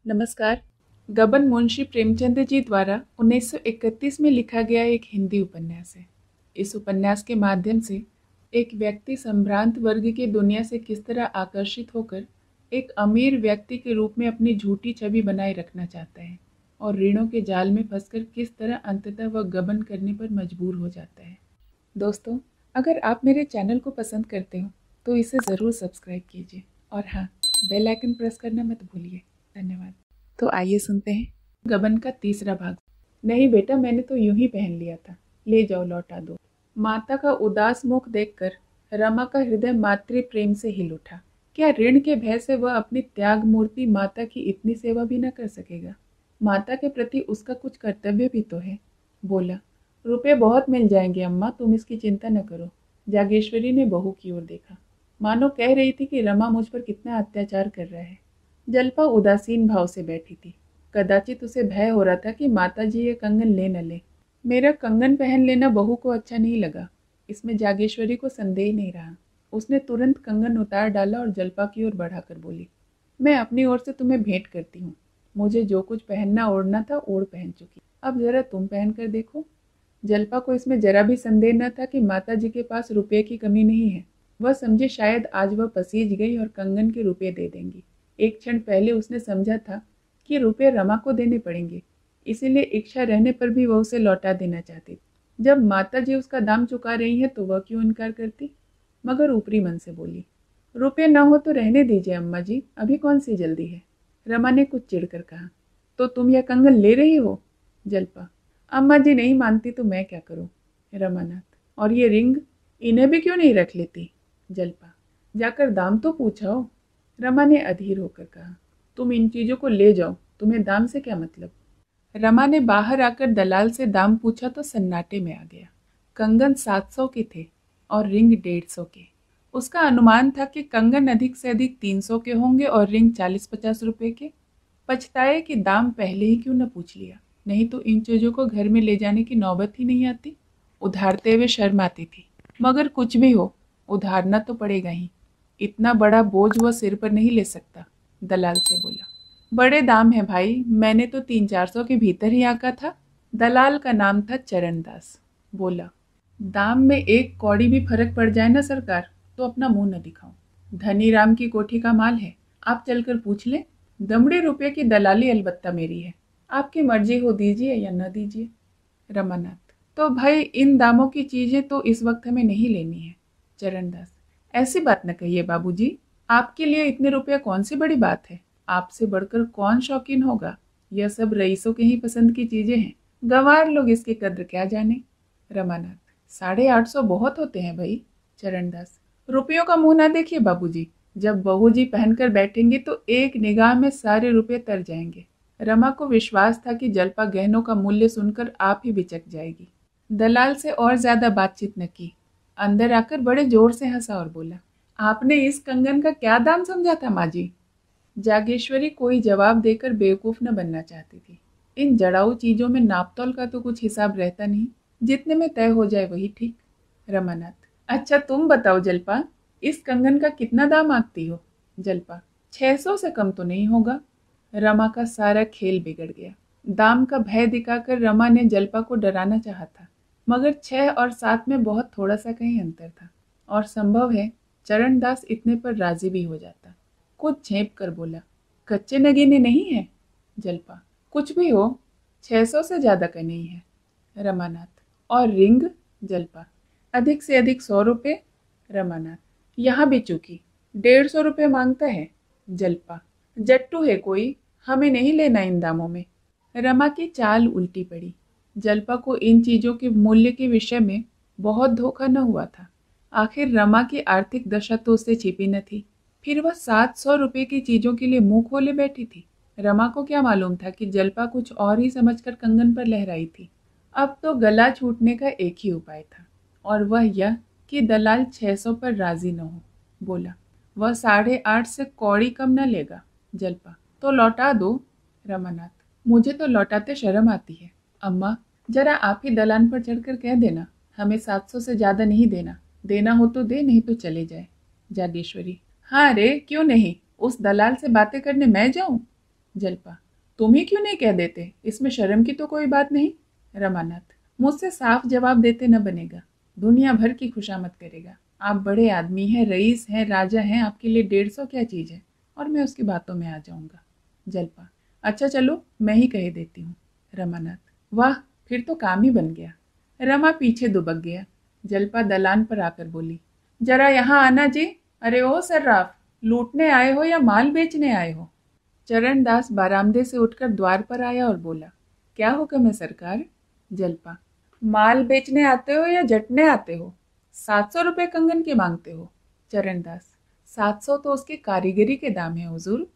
नमस्कार। गबन मुंशी प्रेमचंद जी द्वारा 1931 में लिखा गया एक हिंदी उपन्यास है। इस उपन्यास के माध्यम से एक व्यक्ति संभ्रांत वर्ग की दुनिया से किस तरह आकर्षित होकर एक अमीर व्यक्ति के रूप में अपनी झूठी छवि बनाए रखना चाहता है और ऋणों के जाल में फंसकर किस तरह अंततः वह गबन करने पर मजबूर हो जाता है। दोस्तों, अगर आप मेरे चैनल को पसंद करते हो तो इसे ज़रूर सब्सक्राइब कीजिए और हाँ, बेल आइकन प्रेस करना मत भूलिए। धन्यवाद। तो आइए सुनते हैं गबन का तीसरा भाग। नहीं बेटा, मैंने तो यूं ही पहन लिया था, ले जाओ लौटा दो। माता का उदास मुख देखकर रमा का हृदय मातृ प्रेम से हिल उठा। क्या ऋण के भय से वह अपनी त्याग मूर्ति माता की इतनी सेवा भी न कर सकेगा? माता के प्रति उसका कुछ कर्तव्य भी तो है। बोला, रुपये बहुत मिल जाएंगे अम्मा, तुम इसकी चिंता न करो। जागेश्वरी ने बहू की ओर देखा, मानो कह रही थी कि रमा मुझ पर कितना अत्याचार कर रहा है। जल्पा उदासीन भाव से बैठी थी। कदाचित उसे भय हो रहा था कि माताजी ये कंगन ले न ले। मेरा कंगन पहन लेना बहू को अच्छा नहीं लगा। इसमें जागेश्वरी को संदेह नहीं रहा। उसने तुरंत कंगन उतार डाला और जल्पा की ओर बढ़ाकर बोली, मैं अपनी ओर से तुम्हें भेंट करती हूँ। मुझे जो कुछ पहनना ओढ़ना था ओढ़ पहन चुकी, अब जरा तुम पहन कर देखो। जल्पा को इसमें जरा भी संदेह न था कि माताजी के पास रुपये की कमी नहीं है। वह समझे शायद आज वह पसीज गई और कंगन के रुपये दे देंगी। एक क्षण पहले उसने समझा था कि रुपये रमा को देने पड़ेंगे, इसीलिए इच्छा रहने पर भी वह उसे लौटा देना चाहती। जब माताजी उसका दाम चुका रही हैं तो वह क्यों इनकार करती? मगर ऊपरी मन से बोली, रुपये न हो तो रहने दीजिए अम्मा जी, अभी कौन सी जल्दी है। रमा ने कुछ चिढ़कर कहा, तो तुम यह कंगन ले रही हो? जल्पा, अम्मा जी नहीं मानती तो मैं क्या करूं। रमानाथ, और ये रिंग, इन्हें भी क्यों नहीं रख लेती? जल्पा, जाकर दाम तो पूछो। रमा ने अधीर होकर कहा, तुम इन चीजों को ले जाओ, तुम्हें दाम से क्या मतलब। रमा ने बाहर आकर दलाल से दाम पूछा तो सन्नाटे में आ गया। कंगन 700 के थे और रिंग 150 के। उसका अनुमान था कि कंगन अधिक से अधिक 300 के होंगे और रिंग 40-50 रुपए के। पछताए कि दाम पहले ही क्यों न पूछ लिया, नहीं तो इन चीजों को घर में ले जाने की नौबत ही नहीं आती। उधारते हुए शर्म आती थी, मगर कुछ भी हो उधारना तो पड़ेगा ही। इतना बड़ा बोझ वह सिर पर नहीं ले सकता। दलाल से बोला, बड़े दाम है भाई, मैंने तो 300-400 के भीतर ही आका था। दलाल का नाम था चरणदास। बोला, दाम में एक कौड़ी भी फर्क पड़ जाए ना सरकार तो अपना मुंह न दिखाओ। धनी राम की कोठी का माल है, आप चलकर पूछ ले। दमड़े रुपये की दलाली अलबत्ता मेरी है, आपकी मर्जी हो दीजिए या न दीजिए। रमानाथ, तो भाई इन दामों की चीजें तो इस वक्त हमें नहीं लेनी है। चरणदास, ऐसी बात न कहिए बाबूजी, आपके लिए इतने रुपये कौन सी बड़ी बात है। आपसे बढ़कर कौन शौकीन होगा, यह सब रईसों के ही पसंद की चीजें हैं, गंवार लोग इसकी कद्र क्या जाने। रमानाथ, 850 बहुत होते हैं भाई। चरणदास, रुपयों का मुंह ना देखिए बाबूजी, जब बहू जी पहनकर बैठेंगे तो एक निगाह में सारे रुपये तर जाएंगे। रमा को विश्वास था कि जल्पा गहनों का मूल्य सुनकर आप ही बिचक जाएगी। दलाल से और ज्यादा बातचीत न की, अंदर आकर बड़े जोर से हंसा और बोला, आपने इस कंगन का क्या दाम समझा था माँ जी? जागेश्वरी कोई जवाब देकर बेवकूफ न बनना चाहती थी। इन जड़ाऊ चीजों में नापतोल का तो कुछ हिसाब रहता नहीं, जितने में तय हो जाए वही ठीक। रमानाथ, अच्छा तुम बताओ जल्पा, इस कंगन का कितना दाम आंकती हो? जल्पा, 600 से कम तो नहीं होगा। रमा का सारा खेल बिगड़ गया। दाम का भय दिखाकर रमा ने जल्पा को डराना चाहा था, मगर 6 और 7 में बहुत थोड़ा सा कहीं अंतर था और संभव है चरणदास इतने पर राजी भी हो जाता। कुछ झेप कर बोला, कच्चे नगीने नहीं है? जल्पा, कुछ भी हो, 600 से ज्यादा का नहीं है। रमानाथ, और रिंग? जल्पा, अधिक से अधिक 100 रुपये। रमानाथ, यहाँ भी चूकी, 150 रुपये मांगता है। जल्पा, जट्टू है कोई, हमें नहीं लेना इन दामों में। रमा की चाल उल्टी पड़ी। जल्पा को इन चीजों के मूल्य के विषय में बहुत धोखा न हुआ था। आखिर रमा की आर्थिक दशा तो उससे छिपी न थी, फिर वह 700 रुपये की चीजों के लिए मुंह खोले बैठी थी। रमा को क्या मालूम था कि जल्पा कुछ और ही समझकर कंगन पर लहराई थी। अब तो गला छूटने का एक ही उपाय था, और वह यह कि दलाल 600 पर राजी न हो। बोला, वह 8.5 से कौड़ी कम न लेगा। जल्पा, तो लौटा दो। रमानाथ, मुझे तो लौटाते शर्म आती है। अम्मा, जरा आप ही दलान पर चढ़कर कह देना, हमें 700 से ज्यादा नहीं देना, देना हो तो दे, नहीं तो चले जाए। जागेश्वरी, हाँ रे, क्यों नहीं, उस दलाल से बातें करने मैं जाऊं? जल्पा, तुम ही क्यों नहीं कह देते, इसमें शर्म की तो कोई बात नहीं। रमानाथ, मुझसे साफ जवाब देते न बनेगा, दुनिया भर की खुशामद करेगा। आप बड़े आदमी हैं, रईस हैं, राजा हैं, आपके लिए 150 क्या चीज़ है, और मैं उसकी बातों में आ जाऊंगा। जल्पा, अच्छा चलो मैं ही कह देती हूँ। रमानाथ, वाह, फिर तो काम ही बन गया। रमा पीछे दुबक गया। जल्पा दलान पर आकर बोली, जरा यहाँ आना जी। अरे ओ सर्राफ, लूटने आए हो या माल बेचने आए हो? चरणदास बारामदे से उठकर द्वार पर आया और बोला, क्या हुक्म है सरकार? जल्पा, माल बेचने आते हो या जटने आते हो? 700 रुपये कंगन के मांगते हो? चरणदास, 700 तो उसकी कारीगरी के दाम है हुजूर।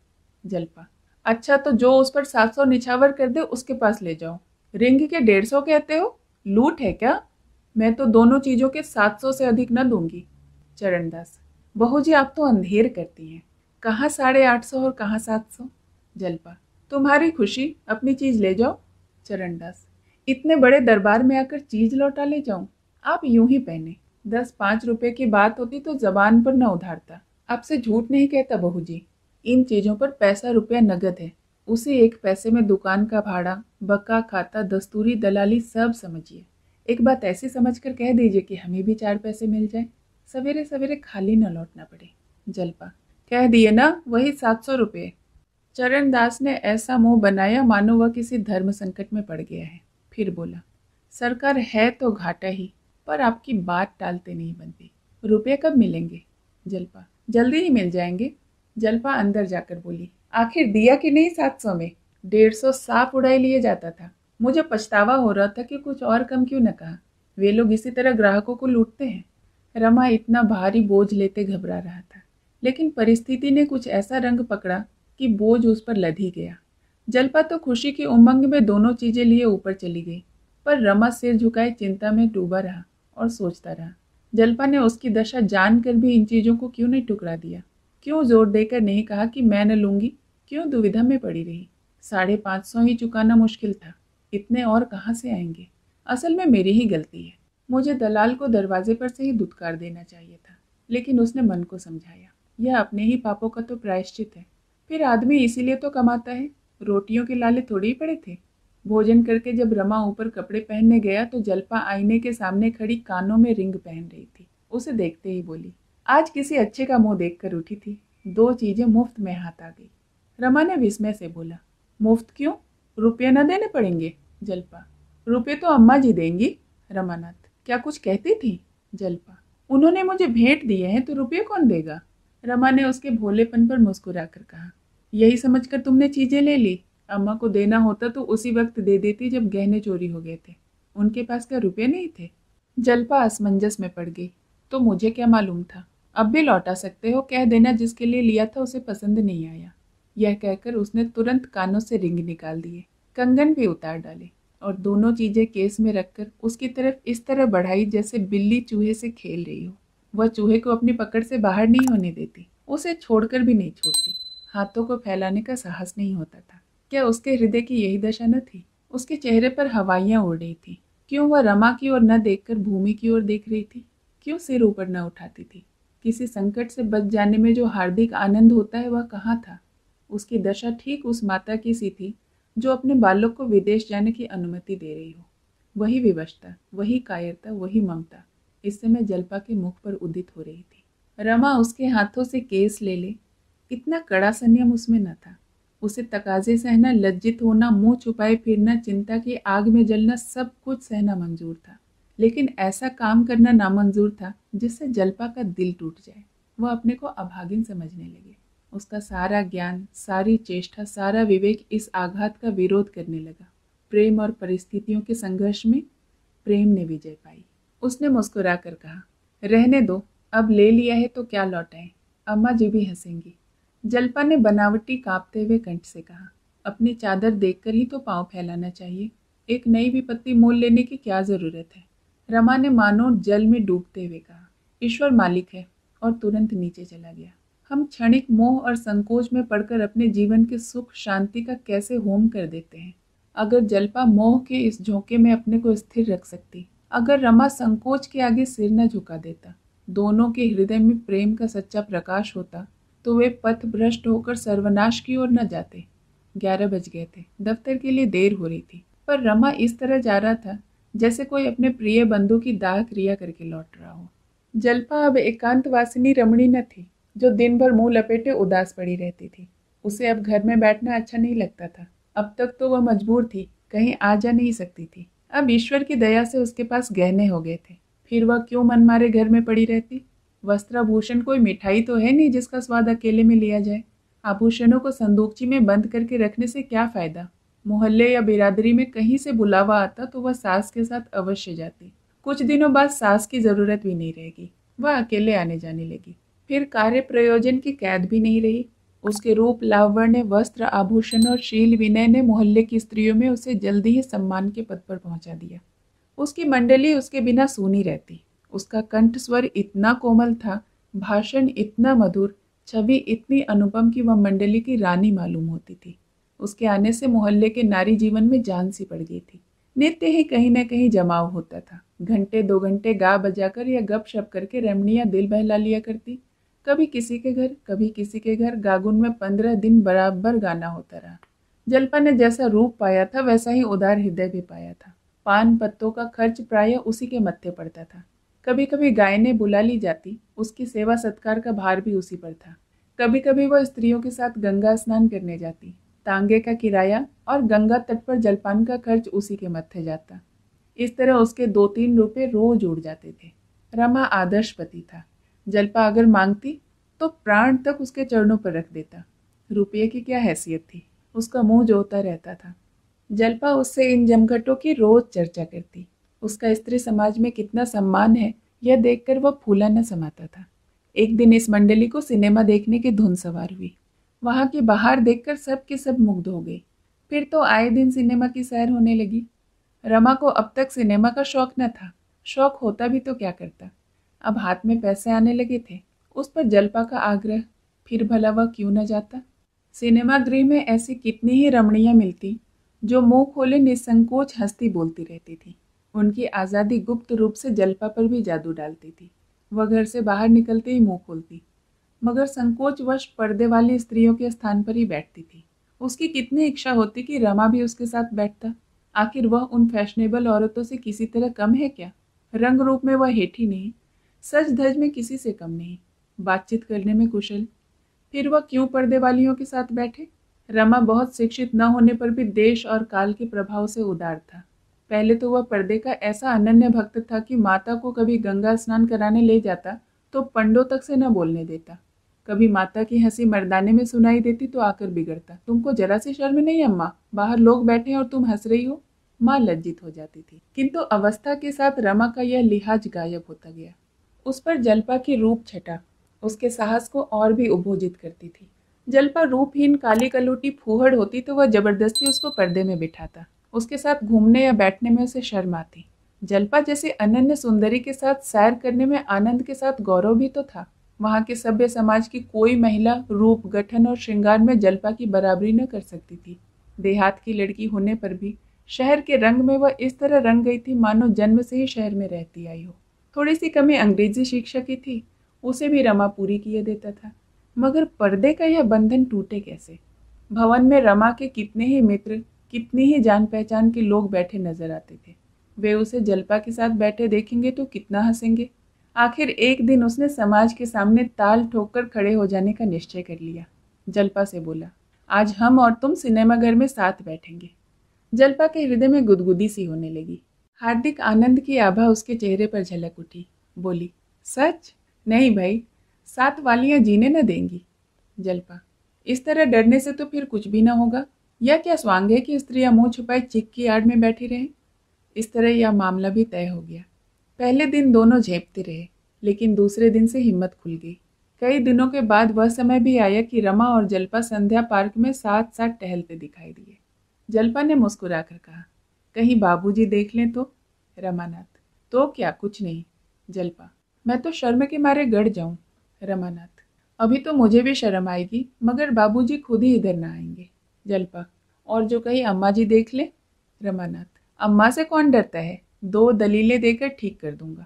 जल्पा, अच्छा तो जो उस पर 700 निछावर कर दे उसके पास ले जाओ। रिंग के 150 कहते हो? लूट है क्या? मैं तो दोनों चीजों के 700 से अधिक न दूंगी। चरणदास, बहू जी आप तो अंधेर करती हैं, कहाँ 850 और कहाँ 700। जल्पा, तुम्हारी खुशी, अपनी चीज ले जाओ। चरणदास, इतने बड़े दरबार में आकर चीज लौटा ले जाऊं? आप यूं ही पहने, 10-5 रुपए की बात होती तो जबान पर न उधारता। आपसे झूठ नहीं कहता बहू जी, इन चीजों पर पैसा रुपया नगद है। उसी 1 पैसे में दुकान का भाड़ा, बक्का खाता, दस्तूरी, दलाली सब समझिए। एक बात ऐसी समझकर कह दीजिए कि हमें भी 4 पैसे मिल जाए, सवेरे सवेरे खाली न लौटना पड़े। जल्पा, कह दिए ना, वही 700 रुपये। चरणदास ने ऐसा मुंह बनाया मानो वह किसी धर्म संकट में पड़ गया है। फिर बोला, सरकार है तो घाटा ही, पर आपकी बात टालते नहीं बनती। रुपये कब मिलेंगे? जल्पा, जल्दी ही मिल जाएंगे। जल्पा अंदर जाकर बोली, आखिर दिया कि नहीं 700 में? 150 साफ उड़ाई लिए जाता था। मुझे पछतावा हो रहा था कि कुछ और कम क्यों न कहा। वे लोग इसी तरह ग्राहकों को लूटते हैं। रमा इतना भारी बोझ लेते घबरा रहा था, लेकिन परिस्थिति ने कुछ ऐसा रंग पकड़ा कि बोझ उस पर लद ही गया। जल्पा तो खुशी की उमंग में दोनों चीजें लिए ऊपर चली गई, पर रमा सिर झुकाए चिंता में डूबा रहा और सोचता रहा। जल्पा ने उसकी दशा जानकर भी इन चीजों को क्यों नहीं टुकरा दिया, क्यों जोर देकर नहीं कहा कि मैं न लूंगी, क्यों दुविधा में पड़ी रही। 550 ही चुकाना मुश्किल था, इतने और कहाँ से आएंगे? असल में मेरी ही गलती है, मुझे दलाल को दरवाजे पर से ही धुतकार देना चाहिए था, लेकिन उसने मन को समझाया। यह अपने ही पापों का तो प्रायश्चित है। फिर आदमी इसीलिए तो कमाता है, रोटियों के लाले थोड़ी ही पड़े थे। भोजन करके जब रमा ऊपर कपड़े पहनने गया तो जल्पा आईने के सामने खड़ी कानों में रिंग पहन रही थी। उसे देखते ही बोली, आज किसी अच्छे का मुंह देखकर उठी थी, 2 चीजें मुफ्त में हाथ आ गई। रमा ने विस्मय से बोला, मुफ्त क्यों? रुपये न देने पड़ेंगे? जल्पा, रुपये तो अम्मा जी देंगी। रमानाथ, क्या कुछ कहती थी? जल्पा, उन्होंने मुझे भेंट दिए हैं तो रुपये कौन देगा? रमा ने उसके भोलेपन पर मुस्कुराकर कहा, यही समझकर तुमने चीजें ले ली? अम्मा को देना होता तो उसी वक्त दे देती जब गहने चोरी हो गए थे। उनके पास क्या रुपये नहीं थे? जल्पा असमंजस में पड़ गई, तो मुझे क्या मालूम था? अब भी लौटा सकते हो, कह देना जिसके लिए लिया था उसे पसंद नहीं आया। यह कहकर उसने तुरंत कानों से रिंग निकाल दिए, कंगन भी उतार डाले और दोनों चीजें केस में रखकर उसकी तरफ इस तरह बढ़ाई जैसे बिल्ली चूहे से खेल रही हो। वह चूहे को अपनी पकड़ से बाहर नहीं होने देती, उसे छोड़कर भी नहीं छोड़ती। हाथों को फैलाने का साहस नहीं होता था। क्या उसके हृदय की यही दशा न थी? उसके चेहरे पर हवाइयां उड़ रही थी। क्यों वह रमा की ओर न देखकर भूमि की ओर देख रही थी? क्यों सिर ऊपर न उठाती थी? किसी संकट से बच जाने में जो हार्दिक आनंद होता है वह कहाँ था? उसकी दशा ठीक उस माता की सी थी जो अपने बालक को विदेश जाने की अनुमति दे रही हो। वही विवशता, वही कायरता, वही ममता इस समय जल्पा के मुख पर उदित हो रही थी। रमा उसके हाथों से केस ले ले, इतना कड़ा संयम उसमें न था। उसे तकाजे सहना, लज्जित होना, मुंह छुपाए फिरना, चिंता की आग में जलना, सब कुछ सहना मंजूर था, लेकिन ऐसा काम करना नामंजूर था जिससे जल्पा का दिल टूट जाए। वह अपने को अभागिन समझने लगे। उसका सारा ज्ञान, सारी चेष्टा, सारा विवेक इस आघात का विरोध करने लगा। प्रेम और परिस्थितियों के संघर्ष में प्रेम ने विजय पाई। उसने मुस्कुरा कर कहा, रहने दो, अब ले लिया है तो क्या लौटाएं, अम्मा जी भी हंसेंगी। जल्पा ने बनावटी कांपते हुए कंठ से कहा, अपनी चादर देखकर ही तो पांव फैलाना चाहिए, एक नई विपत्ति मोल लेने की क्या जरूरत है। रमा ने मानो जल में डूबते हुए कहा, ईश्वर मालिक है, और तुरंत नीचे चला गया। हम क्षणिक मोह और संकोच में पड़कर अपने जीवन के सुख शांति का कैसे होम कर देते हैं। अगर जल्पा मोह के इस झोंके में अपने को स्थिर रख सकती, अगर रमा संकोच के आगे सिर न झुका देता, दोनों के हृदय में प्रेम का सच्चा प्रकाश होता, तो वे पथ भ्रष्ट होकर सर्वनाश की ओर न जाते। 11 बज गए थे। दफ्तर के लिए देर हो रही थी, पर रमा इस तरह जा रहा था जैसे कोई अपने प्रिय बंधु की दाह क्रिया करके लौट रहा हो। जल्पा अब एकांतवासिनी रमणी न थी, जो दिन भर मुंह लपेटे उदास पड़ी रहती थी। उसे अब घर में बैठना अच्छा नहीं लगता था। अब तक तो वह मजबूर थी, कहीं आ जा नहीं सकती थी। अब ईश्वर की दया से उसके पास गहने हो गए थे, फिर वह क्यों मनमारे घर में पड़ी रहती। वस्त्राभूषण कोई मिठाई तो है नहीं जिसका स्वाद अकेले में लिया जाए। आभूषणों को संदूकची में बंद करके रखने से क्या फायदा। मोहल्ले या बिरादरी में कहीं से बुलावा आता तो वह सास के साथ अवश्य जाती। कुछ दिनों बाद सास की जरूरत भी नहीं रहेगी, वह अकेले आने जाने लगी। फिर कार्य प्रयोजन की कैद भी नहीं रही। उसके रूप, लावण्य, वस्त्र, आभूषण और शील विनय ने मोहल्ले की स्त्रियों में उसे जल्दी ही सम्मान के पद पर पहुंचा दिया। उसकी मंडली उसके बिना सूनी रहती। उसका कंठ स्वर इतना कोमल था, भाषण इतना मधुर, छवि इतनी अनुपम कि वह मंडली की रानी मालूम होती थी। उसके आने से मोहल्ले के नारी जीवन में जान सी पड़ गई थी। नित्य ही कहीं न कहीं जमाव होता था। घंटे 2 घंटे गा बजाकर या गप शप करके रमणियां दिल बहला लिया करती। कभी किसी के घर, कभी किसी के घर, गागुन में 15 दिन बराबर गाना होता रहा। जल्पा ने जैसा रूप पाया था वैसा ही उदार हृदय भी पाया था। पान पत्तों का खर्च प्रायः उसी के मत्थे पड़ता था। कभी कभी गायने बुला ली जाती, उसकी सेवा सत्कार का भार भी उसी पर था। कभी कभी वह स्त्रियों के साथ गंगा स्नान करने जाती, तांगे का किराया और गंगा तट पर जलपान का खर्च उसी के मत्थे जाता। इस तरह उसके 2-3 रुपए रोज उड़ जाते थे। रमा आदर्श पति था। जल्पा अगर मांगती तो प्राण तक उसके चरणों पर रख देता। रुपये की क्या हैसियत थी, उसका मुंह जोता रहता था। जल्पा उससे इन जमघटों की रोज चर्चा करती। उसका स्त्री समाज में कितना सम्मान है यह देखकर वह फूला न समाता था। एक दिन इस मंडली को सिनेमा देखने की धुन सवार हुई। वहां की बहार देखकर सब के सब मुग्ध हो गए। फिर तो आए दिन सिनेमा की सैर होने लगी। रमा को अब तक सिनेमा का शौक न था। शौक होता भी तो क्या करता। अब हाथ में पैसे आने लगे थे, उस पर जल्पा का आग्रह, फिर भला वह क्यों न जाता। सिनेमा गृह में ऐसी कितनी ही रमणियां मिलती जो मुंह खोले निसंकोच हंसती बोलती रहती थी। उनकी आज़ादी गुप्त रूप से जल्पा पर भी जादू डालती थी। वह घर से बाहर निकलते ही मुंह खोलती, मगर संकोचवश पर्दे वाली स्त्रियों के स्थान पर ही बैठती थी। उसकी कितनी इच्छा होती कि रमा भी उसके साथ बैठता। आखिर वह उन फैशनेबल औरतों से किसी तरह कम है क्या। रंग रूप में वह हेठी नहीं, सज धज में किसी से कम नहीं, बातचीत करने में कुशल। फिर वह क्यों पर्दे वालियों के साथ बैठे। रमा बहुत शिक्षित न होने पर भी देश और काल के प्रभाव से उदार था। पहले तो वह पर्दे का ऐसा अनन्य भक्त था कि माता को कभी गंगा स्नान कराने ले जाता तो पंडों तक से न बोलने देता। कभी माता की हंसी मर्दाने में सुनाई देती तो आकर बिगड़ता, तुमको जरा सी शर्म नहीं अम्मा, बाहर लोग बैठे और तुम हंस रही हो। माँ लज्जित हो जाती थी, किंतु अवस्था के साथ रमा का यह लिहाज गायब होता गया। उस पर जल्पा की रूप छटा उसके साहस को और भी उभोजित करती थी। जल्पा रूपहीन काली कलूटी फूहड़ होती तो वह जबरदस्ती उसको पर्दे में बिठाता। उसके साथ घूमने या बैठने में उसे शर्म आती। जल्पा जैसी अनन्य सुंदरी के साथ सैर करने में आनंद के साथ गौरव भी तो था। वहां के सभ्य समाज की कोई महिला रूप, गठन और श्रृंगार में जल्पा की बराबरी न कर सकती थी। देहात की लड़की होने पर भी शहर के रंग में वह इस तरह रंग गई थी मानो जन्म से ही शहर में रहती आई हो। थोड़ी सी कमी अंग्रेजी शिक्षा की थी, उसे भी रमा पूरी किए देता था। मगर पर्दे का यह बंधन टूटे कैसे। भवन में रमा के कितने ही मित्र, कितनी ही जान पहचान के लोग बैठे नजर आते थे। वे उसे जल्पा के साथ बैठे देखेंगे तो कितना हंसेंगे। आखिर एक दिन उसने समाज के सामने ताल ठोक कर खड़े हो जाने का निश्चय कर लिया। जल्पा से बोला, आज हम और तुम सिनेमा घर में साथ बैठेंगे। जल्पा के हृदय में गुदगुदी सी होने लगी। हार्दिक आनंद की आभा उसके चेहरे पर झलक उठी। बोली, सच? नहीं भाई, साथ वालियां जीने न देंगी। जल्पा, इस तरह डरने से तो फिर कुछ भी ना होगा। यह क्या स्वांग है कि स्त्रियां मुंह छुपाए चिक की आड़ में बैठी रहें। इस तरह यह मामला भी तय हो गया। पहले दिन दोनों झेपते रहे, लेकिन दूसरे दिन से हिम्मत खुल गई। कई दिनों के बाद वह समय भी आया कि रमा और जल्पा संध्या पार्क में साथ साथ टहलते दिखाई दिए। जल्पा ने मुस्कुराकर कहा, कहीं बाबूजी देख लें तो। रमानाथ, तो क्या, कुछ नहीं। जल्पा, मैं तो शर्म के मारे गड़ जाऊं। रमानाथ, अभी तो मुझे भी शर्म आएगी, मगर बाबूजी खुद ही इधर ना आएंगे। जल्पा, और जो कहीं अम्मा जी देख ले। रमानाथ, अम्मा से कौन डरता है, 2 दलीलें देकर ठीक कर दूंगा।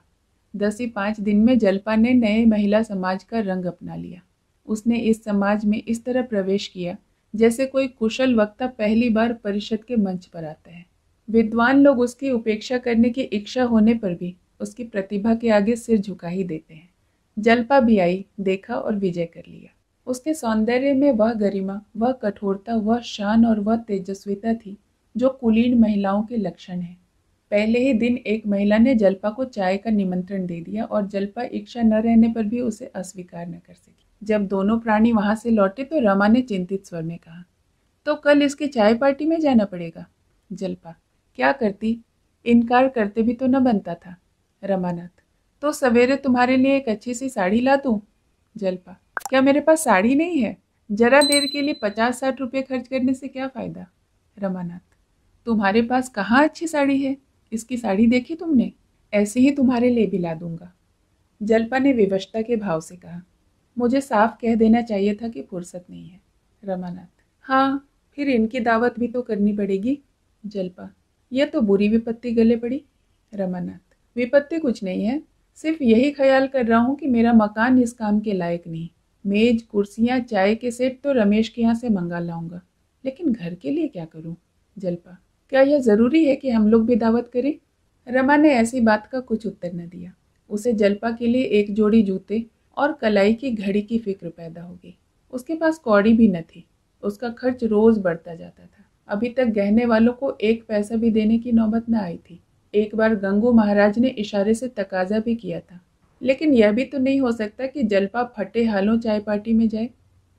10 दिन में जल्पा ने नए महिला समाज का रंग अपना लिया। उसने इस समाज में इस तरह प्रवेश किया जैसे कोई कुशल वक्ता पहली बार परिषद के मंच पर आता है। विद्वान लोग उसकी उपेक्षा करने की इच्छा होने पर भी उसकी प्रतिभा के आगे सिर झुका ही देते हैं। जल्पा भी आई, देखा और विजय कर लिया। उसके सौंदर्य में वह गरिमा, वह कठोरता, वह शान और वह तेजस्विता थी जो कुलीन महिलाओं के लक्षण है। पहले ही दिन एक महिला ने जल्पा को चाय का निमंत्रण दे दिया और जल्पा इच्छा न रहने पर भी उसे अस्वीकार न कर सकी। जब दोनों प्राणी वहां से लौटे तो रमा ने चिंतित स्वर में कहा, तो कल इसकी चाय पार्टी में जाना पड़ेगा। जल्पा, क्या करती, इनकार करते भी तो न बनता था। रमानाथ, तो सवेरे तुम्हारे लिए एक अच्छी सी साड़ी ला दूं। जल्पा, क्या मेरे पास साड़ी नहीं है? जरा देर के लिए 50-60 रुपये खर्च करने से क्या फायदा। रमानाथ, तुम्हारे पास कहाँ अच्छी साड़ी है? इसकी साड़ी देखी तुमने? ऐसे ही तुम्हारे लिए भी ला दूंगा। जल्पा ने विवशता के भाव से कहा, मुझे साफ कह देना चाहिए था कि फुर्सत नहीं है। रमानाथ, हाँ, फिर इनकी दावत भी तो करनी पड़ेगी। जल्पा, यह तो बुरी विपत्ति गले पड़ी। रमानाथ, विपत्ति कुछ नहीं है, सिर्फ यही ख्याल कर रहा हूँ कि मेरा मकान इस काम के लायक नहीं। मेज, कुर्सियाँ, चाय के सेट तो रमेश के यहाँ से मंगा लाऊंगा, लेकिन घर के लिए क्या करूँ। जल्पा, क्या यह जरूरी है कि हम लोग भी दावत करें? रमा ने ऐसी बात का कुछ उत्तर न दिया। उसे जल्पा के लिए एक जोड़ी जूते और कलाई की घड़ी की फिक्र पैदा हो गई। उसके पास कौड़ी भी न थी। उसका खर्च रोज बढ़ता जाता था। अभी तक गहने वालों को एक पैसा भी देने की नौबत न आई थी। एक बार गंगू महाराज ने इशारे से तकाजा भी किया था, लेकिन यह भी तो नहीं हो सकता कि जल्पा फटे हालों चाय पार्टी में जाए।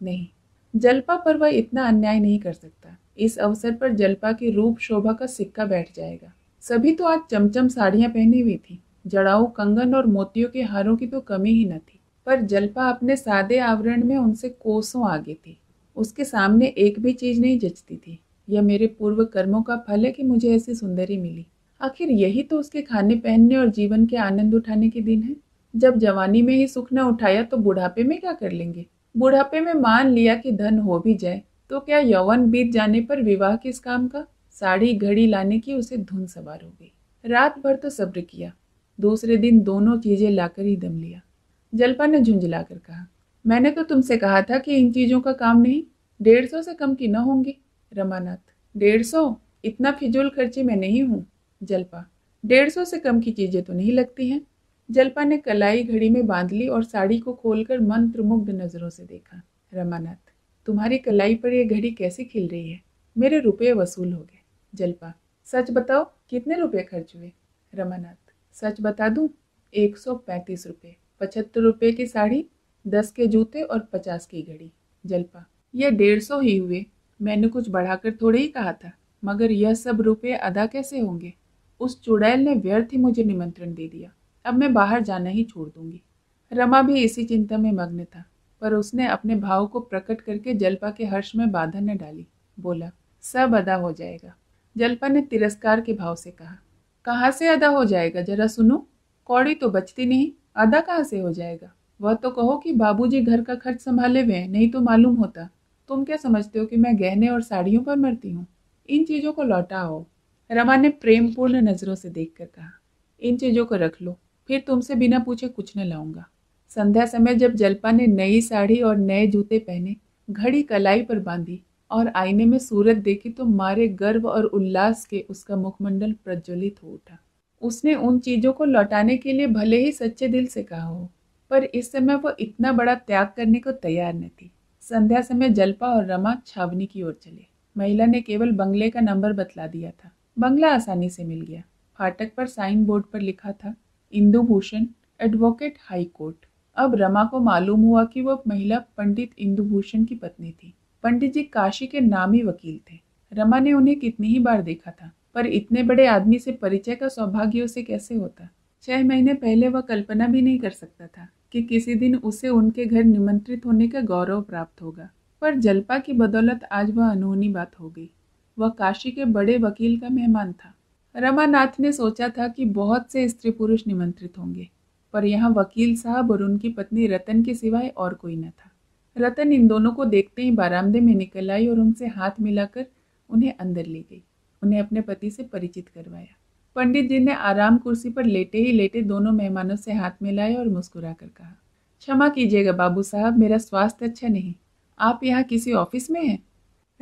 नहीं, जल्पा पर वह इतना अन्याय नहीं कर सकता। इस अवसर पर जल्पा की रूप शोभा का सिक्का बैठ जाएगा। सभी तो आज चमचम साड़ियां पहनी हुई थी। जड़ाऊ कंगन और मोतियों के हारों की तो कमी ही न थी, पर जल्पा अपने सादे आवरण में उनसे कोसों आगे थी। उसके सामने एक भी चीज नहीं जचती थी। यह मेरे पूर्व कर्मों का फल है कि मुझे ऐसी सुंदरी मिली। आखिर यही तो उसके खाने पहनने और जीवन के आनंद उठाने के दिन है। जब जवानी में ही सुख न उठाया तो बुढ़ापे में क्या कर लेंगे। बुढ़ापे में मान लिया कि धन हो भी जाए तो क्या यौवन बीत जाने पर विवाह किस काम का। साड़ी घड़ी लाने की उसे धुन सवार हो गई। रात भर तो सब्र किया, दूसरे दिन दोनों चीजें लाकर ही दम लिया। जल्पा ने झुंझलाकर कहा, मैंने तो तुमसे कहा था कि इन चीजों का काम नहीं। 150 से कम की न होंगी। रमानाथ, 150? इतना फिजूल खर्ची मैं नहीं हूँ। जल्पा, 150 से कम की चीजें तो नहीं लगती हैं। जल्पा ने कलाई घड़ी में बांध ली और साड़ी को खोलकर मंत्रमुग्ध नजरों से देखा। रमानाथ, तुम्हारी कलाई पर यह घड़ी कैसी खिल रही है। मेरे रुपये वसूल हो गए। जल्पा, सच बताओ, कितने रुपए खर्च हुए। रमानाथ, सच बता दूं, 135 रुपये। 75 रुपये की साड़ी, 10 के जूते और 50 की घड़ी। जल्पा, यह 150 ही हुए। मैंने कुछ बढ़ाकर थोड़े ही कहा था, मगर यह सब रुपये अदा कैसे होंगे। उस चुड़ैल ने व्यर्थ ही मुझे निमंत्रण दे दिया। अब मैं बाहर जाना ही छोड़ दूंगी। रमा भी इसी चिंता में मग्न था, पर उसने अपने भाव को प्रकट करके जल्पा के हर्ष में बाधा न डाली। बोला, सब अदा हो जाएगा। जल्पा ने तिरस्कार के भाव से कहा, कहाँ से अदा हो जाएगा, जरा सुनो। कौड़ी तो बचती नहीं, अदा कहाँ से हो जाएगा। वह तो कहो कि बाबूजी घर का खर्च संभाले हुए हैं, नहीं तो मालूम होता। तुम क्या समझते हो कि मैं गहने और साड़ियों पर मरती हूँ। इन चीजों को लौटाओ। रमा ने प्रेमपूर्ण नजरों से देखकर कहा, इन चीजों को रख लो, फिर तुमसे बिना पूछे कुछ न लाऊंगा। संध्या समय जब जल्पा ने नई साड़ी और नए जूते पहने, घड़ी कलाई पर बांधी और आईने में सूरत देखी तो मारे गर्व और उल्लास के उसका मुखमंडल प्रज्वलित हो उठा। उसने उन चीजों को लौटाने के लिए भले ही सच्चे दिल से कहा हो, पर इस समय वो इतना बड़ा त्याग करने को तैयार न थी। संध्या समय जल्पा और रमा छावनी की ओर चले। महिला ने केवल बंगले का नंबर बतला दिया था। बंगला आसानी से मिल गया। फाटक पर साइन बोर्ड पर लिखा था, Indu Bhushan, advocate high court. अब रमा को मालूम हुआ कि वह महिला पंडित इंदु भूषण की पत्नी थी। पंडित जी काशी के नामी वकील थे। रमा ने उन्हें कितनी ही बार देखा था, पर इतने बड़े आदमी से परिचय का सौभाग्य उसे कैसे होता। 6 महीने पहले वह कल्पना भी नहीं कर सकता था कि किसी दिन उसे उनके घर निमंत्रित होने का गौरव प्राप्त होगा। पर जल्पा की बदौलत आज वह अनहोनी बात हो गई। वह काशी के बड़े वकील का मेहमान था। रमानाथ ने सोचा था कि बहुत से स्त्री पुरुष निमंत्रित होंगे, पर यहाँ वकील साहब और उनकी पत्नी रतन के सिवाय और कोई न था। रतन इन दोनों को देखते ही बरामदे में निकल आई और उनसे हाथ मिलाकर उन्हें अंदर ले गई। उन्हें अपने पति से परिचित करवाया। पंडित जी ने आराम कुर्सी पर लेटे ही लेटे दोनों मेहमानों से हाथ मिलाए और मुस्कुरा कर कहा, क्षमा कीजिएगा बाबू साहब, मेरा स्वास्थ्य अच्छा नहीं। आप यहाँ किसी ऑफिस में हैं?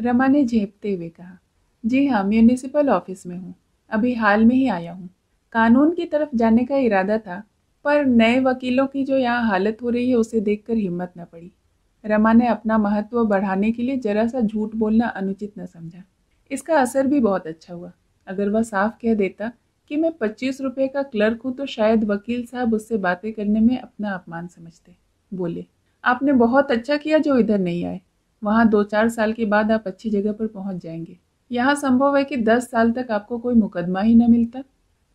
रमा ने झेपते हुए कहा। जी हाँ, म्यूनिसिपल ऑफिस में हूँ, अभी हाल में ही आया हूँ। कानून की तरफ जाने का इरादा था, पर नए वकीलों की जो यहाँ हालत हो रही है उसे देखकर हिम्मत न पड़ी। रमा ने अपना महत्व बढ़ाने के लिए जरा सा झूठ बोलना अनुचित न समझा। इसका असर भी बहुत अच्छा हुआ। अगर वह साफ कह देता कि मैं 25 रुपए का क्लर्क हूँ तो शायद वकील साहब उससे बातें करने में अपना अपमान समझते। बोले, आपने बहुत अच्छा किया जो इधर नहीं आए। वहाँ 2-4 साल के बाद आप अच्छी जगह पर पहुँच जाएंगे। यहाँ संभव है कि 10 साल तक आपको कोई मुकदमा ही न मिलता।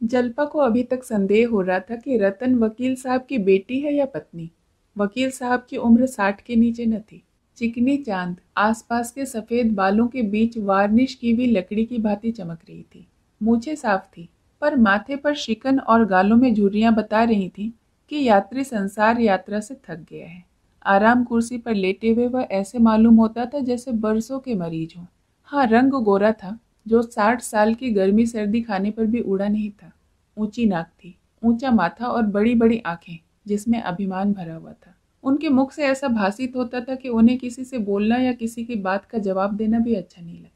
जल्पा को अभी तक संदेह हो रहा था कि रतन वकील साहब की बेटी है या पत्नी। वकील साहब की उम्र 60 के नीचे न थी। चिकनी चांद आसपास के सफेद बालों के बीच वार्निश की हुई लकड़ी की भांति चमक रही थी। मूछें साफ थी, पर माथे पर शिकन और गालों में झुर्रियां बता रही थीं कि यात्री संसार यात्रा से थक गया है। आराम कुर्सी पर लेटे हुए वह ऐसे मालूम होता था जैसे बरसों के मरीज हों। हाँ, रंग गोरा था, जो 60 साल की गर्मी सर्दी खाने पर भी उड़ा नहीं था। ऊंची नाक थी, ऊंचा माथा और बड़ी बड़ी आंखें जिसमें अभिमान भरा हुआ था। उनके मुख से ऐसा भासित होता था कि उन्हें किसी से बोलना या किसी की बात का जवाब देना भी अच्छा नहीं लगता।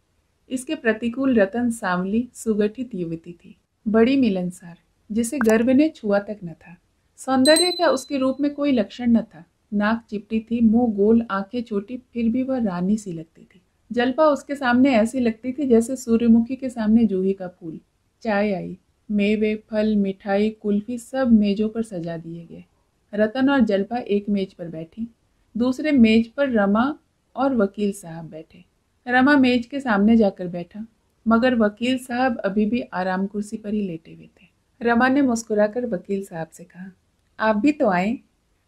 इसके प्रतिकूल रतन सांवली सुगठित युवती थी, बड़ी मिलनसार, जिसे गर्व ने छुआ तक न था। सौंदर्य का उसके रूप में कोई लक्षण न था। नाक चिपटी थी, मुंह गोल, आंखें छोटी, फिर भी वह रानी सी लगती थी। जल्पा उसके सामने ऐसी लगती थी जैसे सूर्यमुखी के सामने जूही का फूल। चाय आई, मेवे, फल, मिठाई, कुल्फी सब मेजों पर सजा दिए गए। रतन और जल्पा एक मेज पर बैठी, दूसरे मेज पर रमा और वकील साहब बैठे। रमा मेज के सामने जाकर बैठा, मगर वकील साहब अभी भी आराम कुर्सी पर ही लेटे हुए थे। रमा ने मुस्कुराकर वकील साहब से कहा, आप भी तो आए।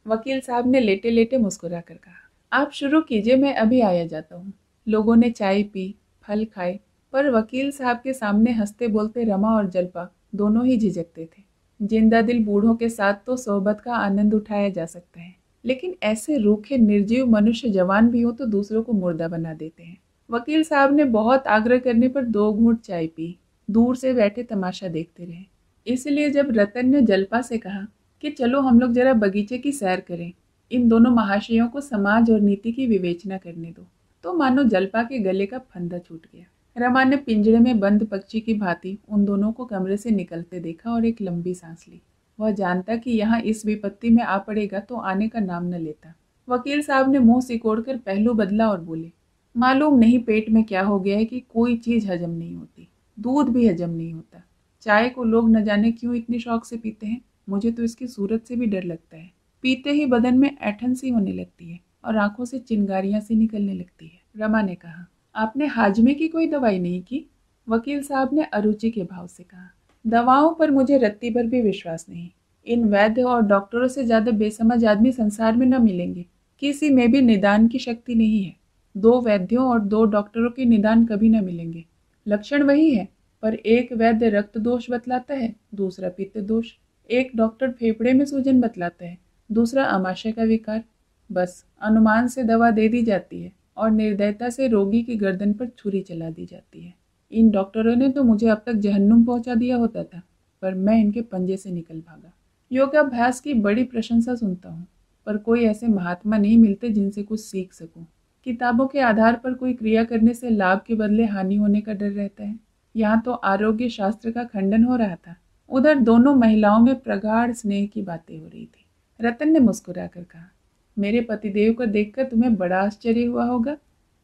वकील साहब ने लेटे लेटे मुस्कुराकर कहा, आप शुरू कीजिए, मैं अभी आया जाता हूँ। लोगों ने चाय पी, फल खाए, पर वकील साहब के सामने हंसते बोलते रमा और जल्पा दोनों ही झिझकते थे। जिंदा दिल बूढ़ों के साथ तो सोहबत का आनंद उठाया जा सकता है, लेकिन ऐसे रूखे निर्जीव मनुष्य जवान भी हो तो दूसरों को मुर्दा बना देते हैं। वकील साहब ने बहुत आग्रह करने पर 2 घूंट चाय पी, दूर से बैठे तमाशा देखते रहे। इसलिए जब रतन ने जल्पा से कहा कि चलो हम लोग जरा बगीचे की सैर करें, इन दोनों महाशयों को समाज और नीति की विवेचना करने दो, तो मानो जल्पा के गले का फंदा छूट गया। रमा ने पिंजड़े में बंद पक्षी की भांति उन दोनों को कमरे से निकलते देखा और एक लंबी सांस ली। वह जानता कि यहाँ इस विपत्ति में आ पड़ेगा तो आने का नाम न लेता। वकील साहब ने मुंह सिकोड़कर पहलू बदला और बोले, मालूम नहीं पेट में क्या हो गया है कि कोई चीज हजम नहीं होती, दूध भी हजम नहीं होता। चाय को लोग न जाने क्यों इतने शौक से पीते हैं, मुझे तो इसकी सूरत से भी डर लगता है। पीते ही बदन में ऐठन सी होने लगती है और आंखों से चिंगारियां सी निकलने लगती है। रमा ने कहा, आपने हाजमे की कोई दवाई नहीं की? वकील साहब ने अरुचि के भाव से कहा, दवाओं पर मुझे रत्ती भर भी विश्वास नहीं। इन वैद्य और डॉक्टरों से ज्यादा बेसमझ आदमी संसार में न मिलेंगे। किसी में भी निदान की शक्ति नहीं है। 2 वैद्यों और 2 डॉक्टरों के निदान कभी न मिलेंगे। लक्षण वही है, पर एक वैद्य रक्त दोष बतलाता है, दूसरा पित्त दोष। एक डॉक्टर फेफड़े में सूजन बतलाता है, दूसरा आमाशय का विकार। बस अनुमान से दवा दे दी जाती है और निर्दयता से रोगी की गर्दन पर छुरी चला दी जाती है। इन डॉक्टरों ने तो मुझे अब तक जहन्नुम पहुंचा दिया होता था, पर मैं इनके पंजे से निकल भागा। योगाभ्यास की बड़ी प्रशंसा सुनता हूँ, पर कोई ऐसे महात्मा नहीं मिलते जिनसे कुछ सीख सकूं। किताबों के आधार पर कोई क्रिया करने से लाभ के बदले हानि होने का डर रहता है। यहाँ तो आरोग्य शास्त्र का खंडन हो रहा था, उधर दोनों महिलाओं में प्रगाढ़ स्नेह की बातें हो रही थी। रतन ने मुस्कुराकर कहा, मेरे पतिदेव को देखकर तुम्हें बड़ा आश्चर्य हुआ होगा।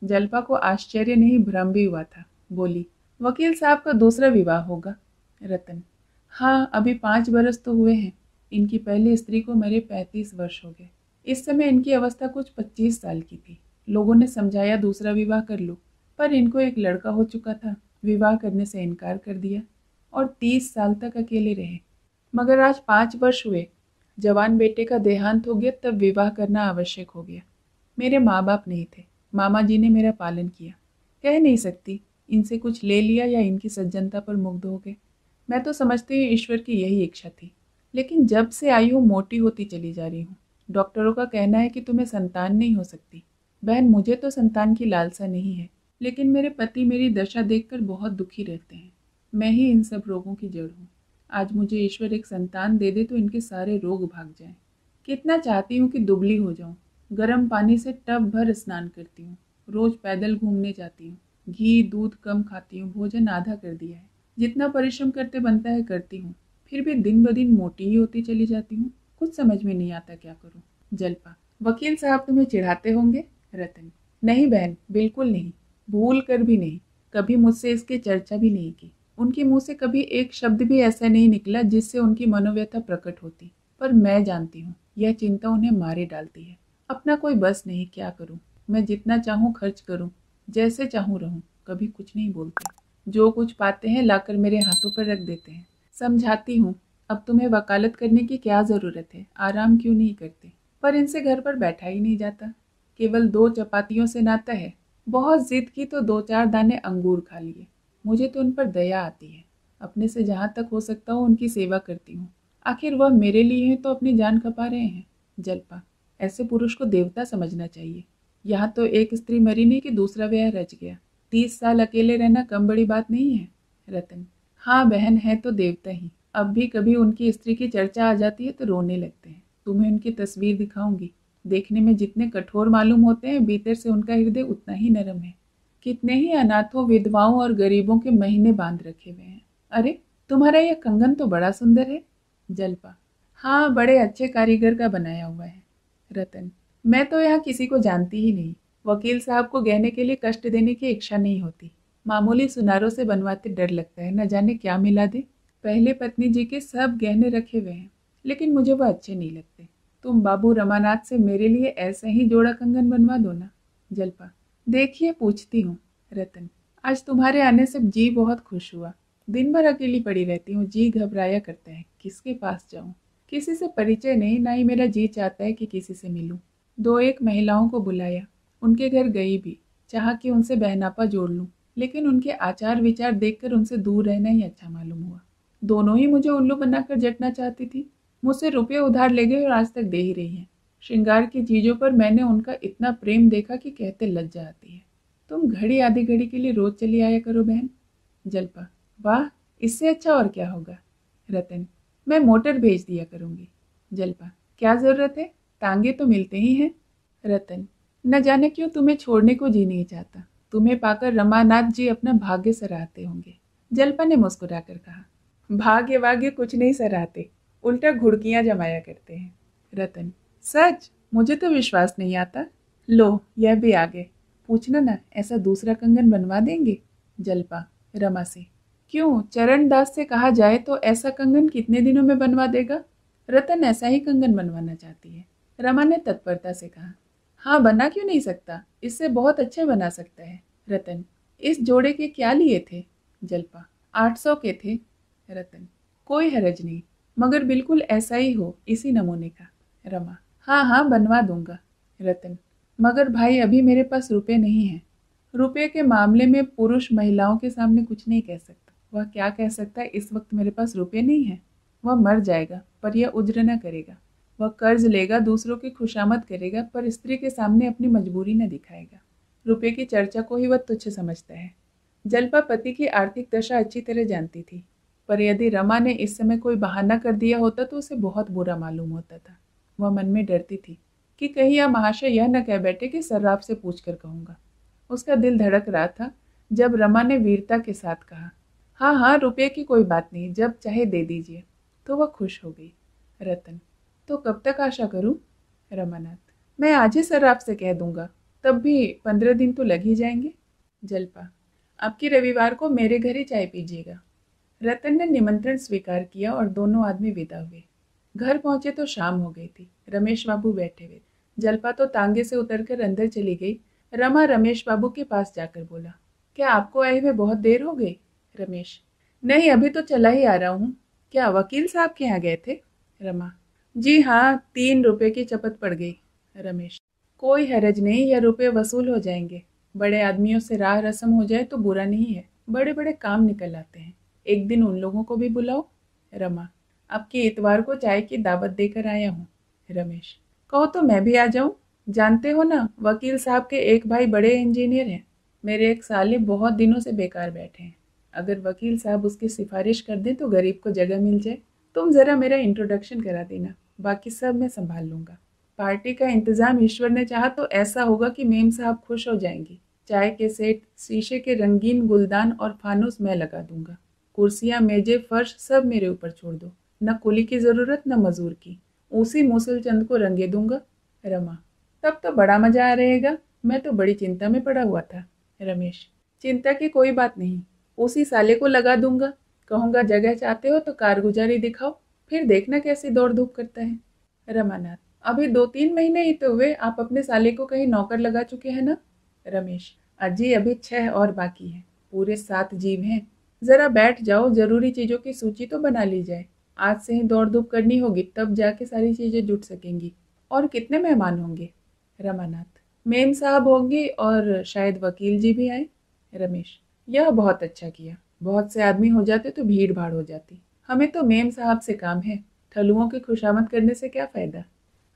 जल्पा को आश्चर्य नहीं, भ्रम भी हुआ था। बोली, वकील साहब का दूसरा विवाह होगा। रतन, हाँ, अभी 5 बरस तो हुए हैं। इनकी पहली स्त्री को मेरे 35 वर्ष हो गए। इस समय इनकी अवस्था कुछ 25 साल की थी। लोगों ने समझाया दूसरा विवाह कर लो, पर इनको एक लड़का हो चुका था, विवाह करने से इनकार कर दिया और 30 साल तक अकेले रहे। मगर आज 5 वर्ष हुए, जवान बेटे का देहांत हो गया, तब विवाह करना आवश्यक हो गया। मेरे माँ बाप नहीं थे, मामा जी ने मेरा पालन किया। कह नहीं सकती इनसे कुछ ले लिया या इनकी सज्जनता पर मुग्ध हो गए। मैं तो समझती हूँ ईश्वर की यही इच्छा थी, लेकिन जब से आई हूँ मोटी होती चली जा रही हूँ। डॉक्टरों का कहना है कि तुम्हें संतान नहीं हो सकती। बहन, मुझे तो संतान की लालसा नहीं है, लेकिन मेरे पति मेरी दशा देखकर बहुत दुखी रहते हैं। मैं ही इन सब रोगों की जड़ हूँ। आज मुझे ईश्वर एक संतान दे दे तो इनके सारे रोग भाग जाएं। कितना चाहती हूँ कि दुबली हो जाऊं। गर्म पानी से टब भर स्नान करती हूँ, रोज पैदल घूमने जाती हूँ, घी दूध कम खाती हूँ, भोजन आधा कर दिया है। जितना परिश्रम करते बनता है करती हूँ, फिर भी दिन ब दिन मोटी ही होती चली जाती हूँ। कुछ समझ में नहीं आता क्या करूँ। जलपा, वकील साहब तुम्हें चिढ़ाते होंगे? रतन, नहीं बहन, बिल्कुल नहीं, भूल कर भी नहीं। कभी मुझसे इसकी चर्चा भी नहीं की। उनके मुंह से कभी एक शब्द भी ऐसा नहीं निकला जिससे उनकी मनोव्यथा प्रकट होती। पर मैं जानती हूँ यह चिंता उन्हें मारे डालती है। अपना कोई बस नहीं, क्या करूँ। मैं जितना चाहूँ खर्च करूँ, जैसे चाहूँ रहूँ, कभी कुछ नहीं बोलते। जो कुछ पाते हैं लाकर मेरे हाथों पर रख देते हैं। समझाती हूँ, अब तुम्हें वकालत करने की क्या ज़रूरत है, आराम क्यों नहीं करते। पर इनसे घर पर बैठा ही नहीं जाता। केवल 2 चपातियों से नाता है। बहुत जिद की तो 2-4 दाने अंगूर खा लिए। मुझे तो उन पर दया आती है। अपने से जहाँ तक हो सकता हो उनकी सेवा करती हूँ। आखिर वह मेरे लिए हैं तो अपनी जान खपा रहे हैं। जलपा, ऐसे पुरुष को देवता समझना चाहिए। यहाँ तो एक स्त्री मरी नहीं कि दूसरा ब्याह रच गया। 30 साल अकेले रहना कम बड़ी बात नहीं है। रतन, हाँ बहन है तो देवता ही। अब भी कभी उनकी स्त्री की चर्चा आ जाती है तो रोने लगते हैं। तुम्हें उनकी तस्वीर दिखाऊंगी। देखने में जितने कठोर मालूम होते हैं, भीतर से उनका हृदय उतना ही नरम है। कितने ही अनाथों, विधवाओं और गरीबों के महीने बांध रखे हुए हैं। अरे, तुम्हारा यह कंगन तो बड़ा सुंदर है। जलपा, हाँ, बड़े अच्छे कारीगर का बनाया हुआ है। रतन, मैं तो यहाँ किसी को जानती ही नहीं। वकील साहब को गहने के लिए कष्ट देने की इच्छा नहीं होती। मामूली सुनारों से बनवाते डर लगता है, न जाने क्या मिला दे। पहले पत्नी जी के सब गहने रखे हुए हैं, लेकिन मुझे वह अच्छे नहीं लगते। तुम बाबू रमानाथ से मेरे लिए ऐसा ही जोड़ा कंगन बनवा दो ना। जलपा, देखिए पूछती हूँ। रतन, आज तुम्हारे आने से जी बहुत खुश हुआ। दिन भर अकेली पड़ी रहती हूँ, जी घबराया करता है, किसके पास जाऊँ। किसी से परिचय नहीं, ना ही मेरा जी चाहता है कि किसी से मिलूं। 2-1 महिलाओं को बुलाया, उनके घर गई भी, चाहा कि उनसे बहनापा जोड़ लूं, लेकिन उनके आचार विचार देखकर उनसे दूर रहना ही अच्छा मालूम हुआ। दोनों ही मुझे उल्लू बनाकर जटना चाहती थी। मुझसे रुपये उधार ले गई और आज तक दे ही रही हैं। श्रृंगार की चीजों पर मैंने उनका इतना प्रेम देखा कि कहते लज्जा आती है। तुम घड़ी आधी घड़ी के लिए रोज चली आया करो बहन। जलपा, वाह, इससे अच्छा और क्या होगा। रतन, मैं मोटर भेज दिया करूंगी। जलपा, क्या जरूरत है, तांगे तो मिलते ही हैं। रतन, न जाने क्यों तुम्हें छोड़ने को जी नहीं चाहता। तुम्हें पाकर रमानाथ जी अपना भाग्य सराहते होंगे। जलपा ने मुस्कुराकर कहा, भाग्य वाग्य कुछ नहीं सराहते, उल्टा घुड़कियां जमाया करते हैं। रतन, सच? मुझे तो विश्वास नहीं आता। लो, यह भी आ गए। पूछना ना, ऐसा दूसरा कंगन बनवा देंगे। जलपा, रमा से, क्यों, चरण दास से कहा जाए तो ऐसा कंगन कितने दिनों में बनवा देगा। रतन ऐसा ही कंगन बनवाना चाहती है। रमा ने तत्परता से कहा, हाँ, बना क्यों नहीं सकता, इससे बहुत अच्छे बना सकता है। रतन, इस जोड़े के क्या लिए थे। जलपा, 800 के थे। रतन, कोई हरज नहीं, मगर बिल्कुल ऐसा ही हो, इसी नमूने का। रमा, हाँ हाँ, बनवा दूंगा। रतन, मगर भाई अभी मेरे पास रुपए नहीं हैं। रुपये के मामले में पुरुष महिलाओं के सामने कुछ नहीं कह सकता। वह क्या कह सकता है, इस वक्त मेरे पास रुपये नहीं है। वह मर जाएगा पर यह उज्र न करेगा। वह कर्ज लेगा, दूसरों की खुशामद करेगा, पर स्त्री के सामने अपनी मजबूरी न दिखाएगा। रुपये की चर्चा को ही वह तुच्छ समझता है। जलपा पति की आर्थिक दशा अच्छी तरह जानती थी, पर यदि रमा ने इस समय कोई बहाना कर दिया होता तो उसे बहुत बुरा मालूम होता था। वह मन में डरती थी कि कहीं यह महाशय यह न कह बैठे कि सर्राफ से पूछ कर कहूँगा। उसका दिल धड़क रहा था जब रमा ने वीरता के साथ कहा, हाँ हाँ, रुपये की कोई बात नहीं, जब चाहे दे दीजिए, तो वह खुश हो गई। रतन, तो कब तक आशा करूं। रमानाथ, मैं आज ही सर्राफ से कह दूंगा, तब भी 15 दिन तो लग ही जाएंगे। जलपा, अब की रविवार को मेरे घर ही चाय पीजिएगा। रतन ने निमंत्रण स्वीकार किया और दोनों आदमी विदा हुए। घर पहुंचे तो शाम हो गई थी। रमेश बाबू बैठे हुए। जलपा तो तांगे से उतरकर अंदर चली गई। रमा रमेश बाबू के पास जाकर बोला, क्या आपको आए हुए बहुत देर हो गई। रमेश, नहीं, अभी तो चला ही आ रहा हूँ। क्या वकील साहब के यहाँ गए थे। रमा, जी हाँ, 3 रुपए की चपत पड़ गई। रमेश, कोई हरज नहीं, यह रुपए वसूल हो जाएंगे। बड़े आदमियों से राह रस्म हो जाए तो बुरा नहीं है, बड़े बड़े काम निकल आते हैं। एक दिन उन लोगों को भी बुलाओ। रमा, अब की इतवार को चाय की दावत देकर आया हूँ। रमेश, कहो तो मैं भी आ जाऊँ। जानते हो ना, वकील साहब के एक भाई बड़े इंजीनियर हैं। मेरे एक साले बहुत दिनों से बेकार बैठे हैं। अगर वकील साहब उसकी सिफारिश कर दें तो गरीब को जगह मिल जाए। तुम ज़रा मेरा इंट्रोडक्शन करा देना, बाकी सब मैं संभाल लूँगा। पार्टी का इंतज़ाम ईश्वर ने चाहा तो ऐसा होगा कि मेम साहब खुश हो जाएंगी। चाय के सेट, शीशे के रंगीन गुलदान और फानूस मैं लगा दूंगा। कुर्सियां, मेजें, फर्श सब मेरे ऊपर छोड़ दो। न कुली की जरूरत न मजूर की, उसी मूसल चंद को रंगे दूंगा। रमा: तब तो बड़ा मजा आ रहेगा। मैं तो बड़ी चिंता में पड़ा हुआ था। रमेश: चिंता की कोई बात नहीं, उसी साले को लगा दूंगा। कहूंगा जगह चाहते हो तो कारगुजारी दिखाओ, फिर देखना कैसी दौड़ धूप करता है। रमानाथ: अभी 2-3 महीने ही तो हुए, आप अपने साले को कहीं नौकर लगा चुके हैं ना। रमेश: अजी अभी 6 और बाकी है, पूरे 7 जीव हैं। जरा बैठ जाओ, जरूरी चीजों की सूची तो बना ली जाए। आज से ही दौड़ धूप करनी होगी, तब जाके सारी चीजें जुट सकेंगी। और कितने मेहमान होंगे। रमानाथ: मेम साहब होंगी और शायद वकील जी भी आए। रमेश: यह बहुत अच्छा किया, बहुत से आदमी हो जाते तो भीड़ भाड़ हो जाती। हमें तो मेम साहब से काम है, थलुओं की खुशामद करने से क्या फायदा।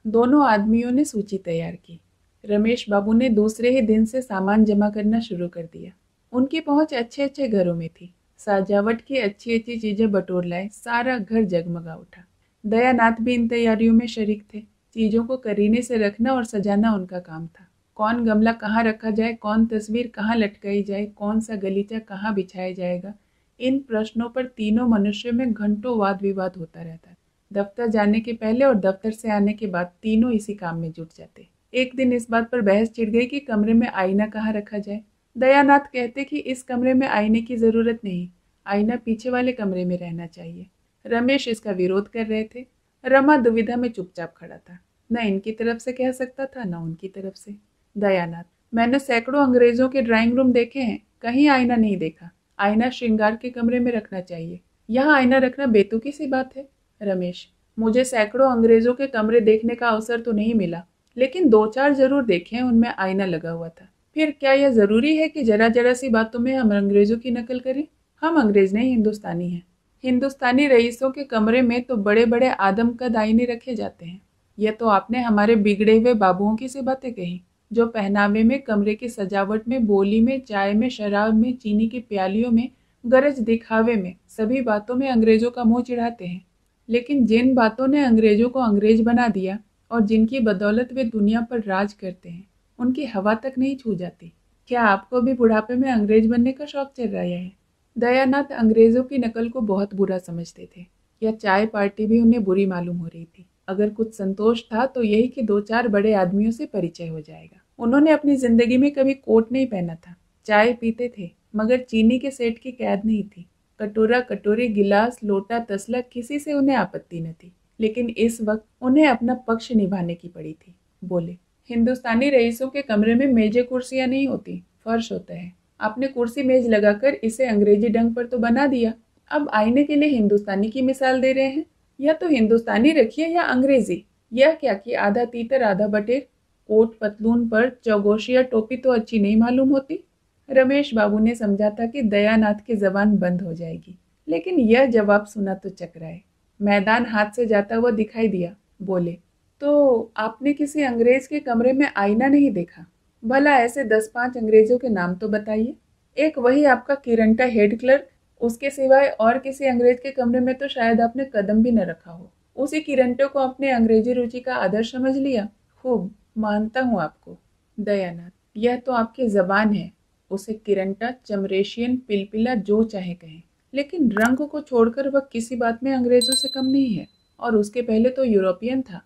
दोनों आदमियों ने सूची तैयार की। रमेश बाबू ने दूसरे ही दिन से सामान जमा करना शुरू कर दिया। उनकी पहुंच अच्छे अच्छे घरों में थी। सजावट की अच्छी अच्छी चीजें बटोर लाए, सारा घर जगमगा उठा। दयानाथ भी इन तैयारियों में शरीक थे। चीजों को करीने से रखना और सजाना उनका काम था। कौन गमला कहाँ रखा जाए, कौन तस्वीर कहाँ लटकाई जाए, कौन सा गलीचा कहाँ बिछाया जाएगा, इन प्रश्नों पर तीनों मनुष्यों में घंटों वाद विवाद होता रहता। दफ्तर जाने के पहले और दफ्तर से आने के बाद तीनों इसी काम में जुट जाते। एक दिन इस बात पर बहस छिड़ गई कि कमरे में आईना कहाँ रखा जाए। दयानाथ कहते कि इस कमरे में आईने की जरूरत नहीं, आईना पीछे वाले कमरे में रहना चाहिए। रमेश इसका विरोध कर रहे थे। रमा दुविधा में चुपचाप खड़ा था, न इनकी तरफ से कह सकता था न उनकी तरफ से। दयानाथ: मैंने सैकड़ों अंग्रेजों के ड्राइंग रूम देखे हैं, कहीं आईना नहीं देखा। आईना श्रृंगार के कमरे में रखना चाहिए, यहाँ आईना रखना बेतुकी सी बात है। रमेश: मुझे सैकड़ों अंग्रेजों के कमरे देखने का अवसर तो नहीं मिला, लेकिन 2-4 जरूर देखे हैं, उनमें आईना लगा हुआ था। फिर क्या यह जरूरी है कि जरा जरा सी बातों में हम अंग्रेजों की नकल करें। हम अंग्रेज नहीं, हिंदुस्तानी हैं। हिंदुस्तानी रईसों के कमरे में तो बड़े बड़े आदमकद आईने रखे जाते हैं। यह तो आपने हमारे बिगड़े हुए बाबुओं की सी बातें कही, जो पहनावे में, कमरे की सजावट में, बोली में, चाय में, शराब में, चीनी की प्यालियों में, गरज दिखावे में, सभी बातों में अंग्रेजों का मुंह चिढ़ाते हैं। लेकिन जिन बातों ने अंग्रेजों को अंग्रेज बना दिया और जिनकी बदौलत वे दुनिया पर राज करते हैं, उनकी हवा तक नहीं छू जाती। क्या आपको भी बुढ़ापे में अंग्रेज बनने का शौक चल रहा है। दयानाथ अंग्रेजों की नकल को बहुत बुरा समझते थे। यह चाय पार्टी भी उन्हें बुरी मालूम हो रही थी। अगर कुछ संतोष था तो यही कि 2-4 बड़े आदमियों से परिचय हो जाएगा। उन्होंने अपनी जिंदगी में कभी कोट नहीं पहना था। चाय पीते थे, मगर चीनी के सेठ की कैद नहीं थी। कटोरा, कटोरी, गिलास, लोटा, तसला, किसी से उन्हें आपत्ति न थी। लेकिन इस वक्त उन्हें अपना पक्ष निभाने की पड़ी थी। बोले, हिंदुस्तानी रईसों के कमरे में मेजें कुर्सियां नहीं होती, फर्श होता है। आपने कुर्सी मेज लगाकर इसे अंग्रेजी ढंग पर तो बना दिया, अब आईने के लिए हिंदुस्तानी की मिसाल दे रहे हैं। या तो हिंदुस्तानी रखिए या अंग्रेजी। यह क्या कि आधा तीतर आधा बटेर, कोट पतलून पर चौगोशिया टोपी तो अच्छी नहीं मालूम होती। रमेश बाबू ने समझा था कि दयानाथ की जबान बंद हो जाएगी, लेकिन यह जवाब सुना तो चकराए। मैदान हाथ से जाता हुआ दिखाई दिया। बोले, तो आपने किसी अंग्रेज के कमरे में आईना नहीं देखा? भला ऐसे 10-5 अंग्रेजों के नाम तो बताइए। एक वही आपका किरंटा हेड क्लर्क, उसके सिवाय और किसी अंग्रेज के कमरे में तो शायद आपने कदम भी न रखा हो। उसी किरंटो को अपने अंग्रेजी रुचि का आदर्श समझ लिया। खूब, मानता हूँ आपको। दयानाथ, यह तो आपकी जबान है। उसे किरंटा, चमरेशियन, पिलपिला जो चाहे कहें, लेकिन रंग को छोड़कर वह किसी बात में अंग्रेजों से कम नहीं है, और उसके पहले तो यूरोपियन था।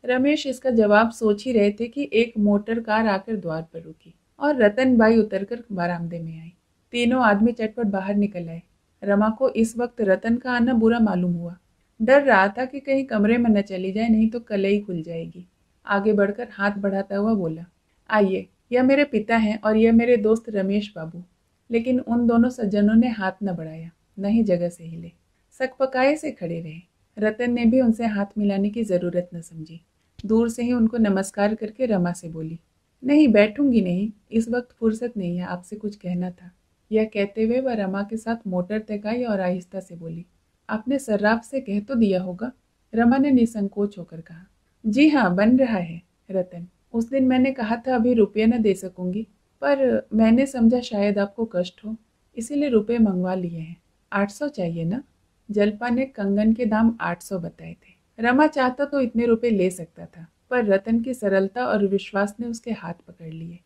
रमेश इसका जवाब सोच ही रहे थे कि एक मोटर कार आकर द्वार पर रुकी और रतन बाई उतरकर बरामदे में आई। तीनों आदमी चटपट बाहर निकल आए। रमा को इस वक्त रतन का आना बुरा मालूम हुआ। डर रहा था कि कहीं कमरे में न चली जाए, नहीं तो कलई खुल जाएगी। आगे बढ़कर हाथ बढ़ाता हुआ बोला, आइए, यह मेरे पिता हैं और यह मेरे दोस्त रमेश बाबू। लेकिन उन दोनों सज्जनों ने हाथ न बढ़ाया, न ही जगह से हिले। सकपकाए से खड़े रहे। रतन ने भी उनसे हाथ मिलाने की जरूरत न समझी। दूर से ही उनको नमस्कार करके रमा से बोली, नहीं, बैठूंगी नहीं, इस वक्त फुर्सत नहीं है, आपसे कुछ कहना था। यह कहते हुए वह रमा के साथ मोटर तकाई और आहिस्ता से बोली, आपने सर्राफ से कह तो दिया होगा? रमा ने निसंकोच होकर कहा, जी हाँ, बन रहा है। रतन, उस दिन मैंने कहा था अभी रुपये न दे सकूंगी, पर मैंने समझा शायद आपको कष्ट हो, इसीलिए रुपये मंगवा लिए हैं। 800 चाहिए ना? जलपा ने कंगन के दाम 800 बताए थे। रमा चाहता तो इतने रुपए ले सकता था, पर रतन की सरलता और विश्वास ने उसके हाथ पकड़ लिए।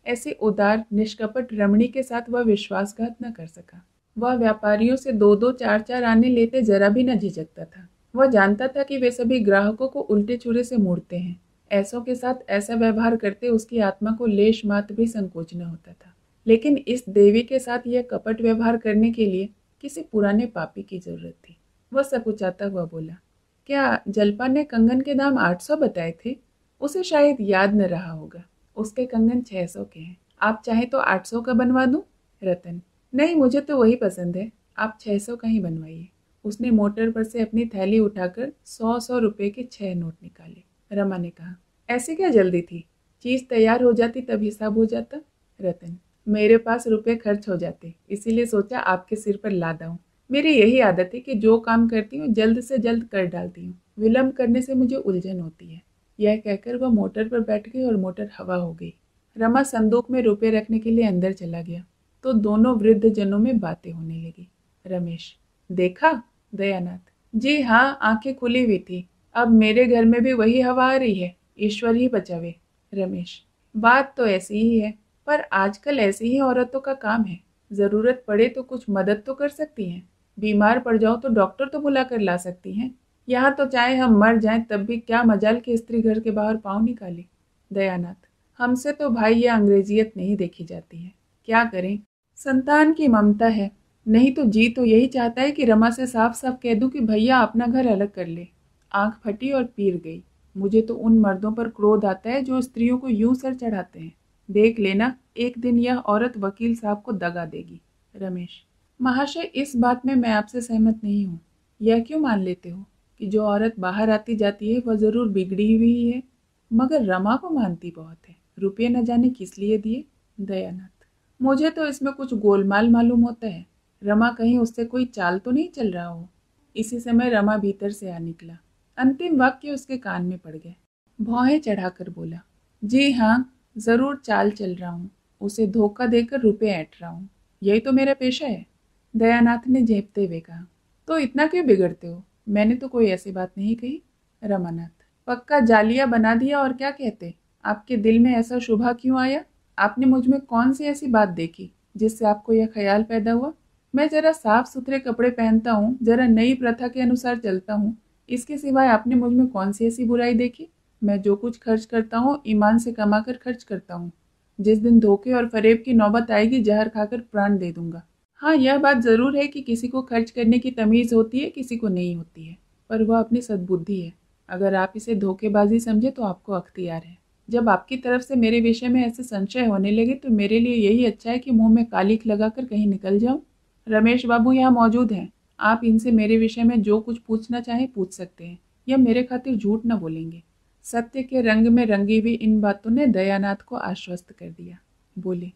ऐसे उदार निष्कपट रमणी के साथ वह विश्वासघात न कर सका। वह व्यापारियों से 2-2 4-4 आने लेते जरा भी न झिझकता था। वह जानता था कि वे सभी ग्राहकों को उल्टे छुरे से मोड़ते हैं। ऐसों के साथ ऐसा व्यवहार करते उसकी आत्मा को लेश मात्र भी संकोच न होता था। लेकिन इस देवी के साथ यह कपट व्यवहार करने के लिए किसी पुराने पापी की जरूरत थी। वह सकुचाता हुआ बोला, क्या जल्पा ने कंगन के दाम 800 बताए थे? उसे शायद याद न रहा होगा। उसके कंगन 600 के हैं। आप चाहें तो 800 का बनवा दूं? रतन, नहीं, मुझे तो वही पसंद है, आप 600 का ही बनवाइए। उसने मोटर पर से अपनी थैली उठाकर 100-100 रुपए के 6 नोट निकाले। रमा ने कहा, ऐसी क्या जल्दी थी? चीज तैयार हो जाती तब हिसाब हो जाता। रतन, मेरे पास रुपए खर्च हो जाते, इसीलिए सोचा आपके सिर पर लाद आऊं। मेरी यही आदत है कि जो काम करती हूँ जल्द से जल्द कर डालती हूँ। विलम्ब करने से मुझे उलझन होती है। यह कहकर वह मोटर पर बैठ गई और मोटर हवा हो गई। रमा संदूक में रुपए रखने के लिए अंदर चला गया तो दोनों वृद्ध जनों में बातें होने लगी। रमेश, देखा? दयानाथ, जी हाँ, आंखें खुली हुई थी। अब मेरे घर में भी वही हवा आ रही है, ईश्वर ही बचावे। रमेश, बात तो ऐसी ही है, पर आजकल ऐसी ही औरतों का काम है। जरूरत पड़े तो कुछ मदद तो कर सकती हैं। बीमार पड़ जाओ तो डॉक्टर तो बुला कर ला सकती हैं। यहाँ तो चाहे हम मर जाएं तब भी क्या मजाल कि स्त्री घर के बाहर पाँव निकाले। दयानाथ, हमसे तो भाई ये अंग्रेजियत नहीं देखी जाती है, क्या करें? संतान की ममता है, नहीं तो जी तो यही चाहता है कि रमा से साफ साफ कह दूं कि भैया अपना घर अलग कर ले। आंख फटी और पीर गई। मुझे तो उन मर्दों पर क्रोध आता है जो स्त्रियों को यूं सर चढ़ाते हैं। देख लेना, एक दिन यह औरत वकील साहब को दगा देगी। रमेश, महाशय, इस बात में मैं आपसे सहमत नहीं हूँ। यह क्यों मान लेते हो कि जो औरत बाहर आती जाती है वह जरूर बिगड़ी हुई ही है? मगर रमा को मानती बहुत है। रुपये न जाने किस लिए दिए। दयानाथ, मुझे तो इसमें कुछ गोलमाल मालूम होता है। रमा कहीं उससे कोई चाल तो नहीं चल रहा हो। इसी समय रमा भीतर से आ निकला। अंतिम वाक्य उसके कान में पड़ गए। भौहें चढ़ाकर बोला, जी हाँ, जरूर चाल चल रहा हूँ। उसे धोखा देकर रुपए ऐंठ रहा हूँ। यही तो मेरा पेशा है। दयानाथ ने झेपते हुए कहा, तो इतना क्यों बिगड़ते हो? मैंने तो कोई ऐसी बात नहीं कही। रमानाथ, पक्का जालिया बना दिया और क्या कहते? आपके दिल में ऐसा शुभा क्यों आया? आपने मुझ में कौन सी ऐसी बात देखी जिससे आपको यह ख्याल पैदा हुआ? मैं जरा साफ सुथरे कपड़े पहनता हूँ, जरा नई प्रथा के अनुसार चलता हूँ। इसके सिवाय आपने मुझ में कौन सी ऐसी बुराई देखी? मैं जो कुछ खर्च करता हूँ ईमान से कमा कर खर्च करता हूँ। जिस दिन धोखे और फरेब की नौबत आएगी जहर खाकर प्राण दे दूंगा। हाँ, यह बात जरूर है कि किसी को खर्च करने की तमीज होती है, किसी को नहीं होती है, पर वह अपनी सद्बुद्धि है। अगर आप इसे धोखेबाजी समझे तो आपको अख्तियार है। जब आपकी तरफ से मेरे विषय में ऐसे संशय होने लगे तो मेरे लिए यही अच्छा है कि मुंह में कालिख लगाकर कहीं निकल जाऊं। रमेश बाबू यहाँ मौजूद हैं। आप इनसे मेरे विषय में जो कुछ पूछना चाहें पूछ सकते हैं। यह मेरे खातिर झूठ न बोलेंगे। सत्य के रंग में रंगी हुई इन बातों ने दयानाथ को आश्वस्त कर दिया। बोले,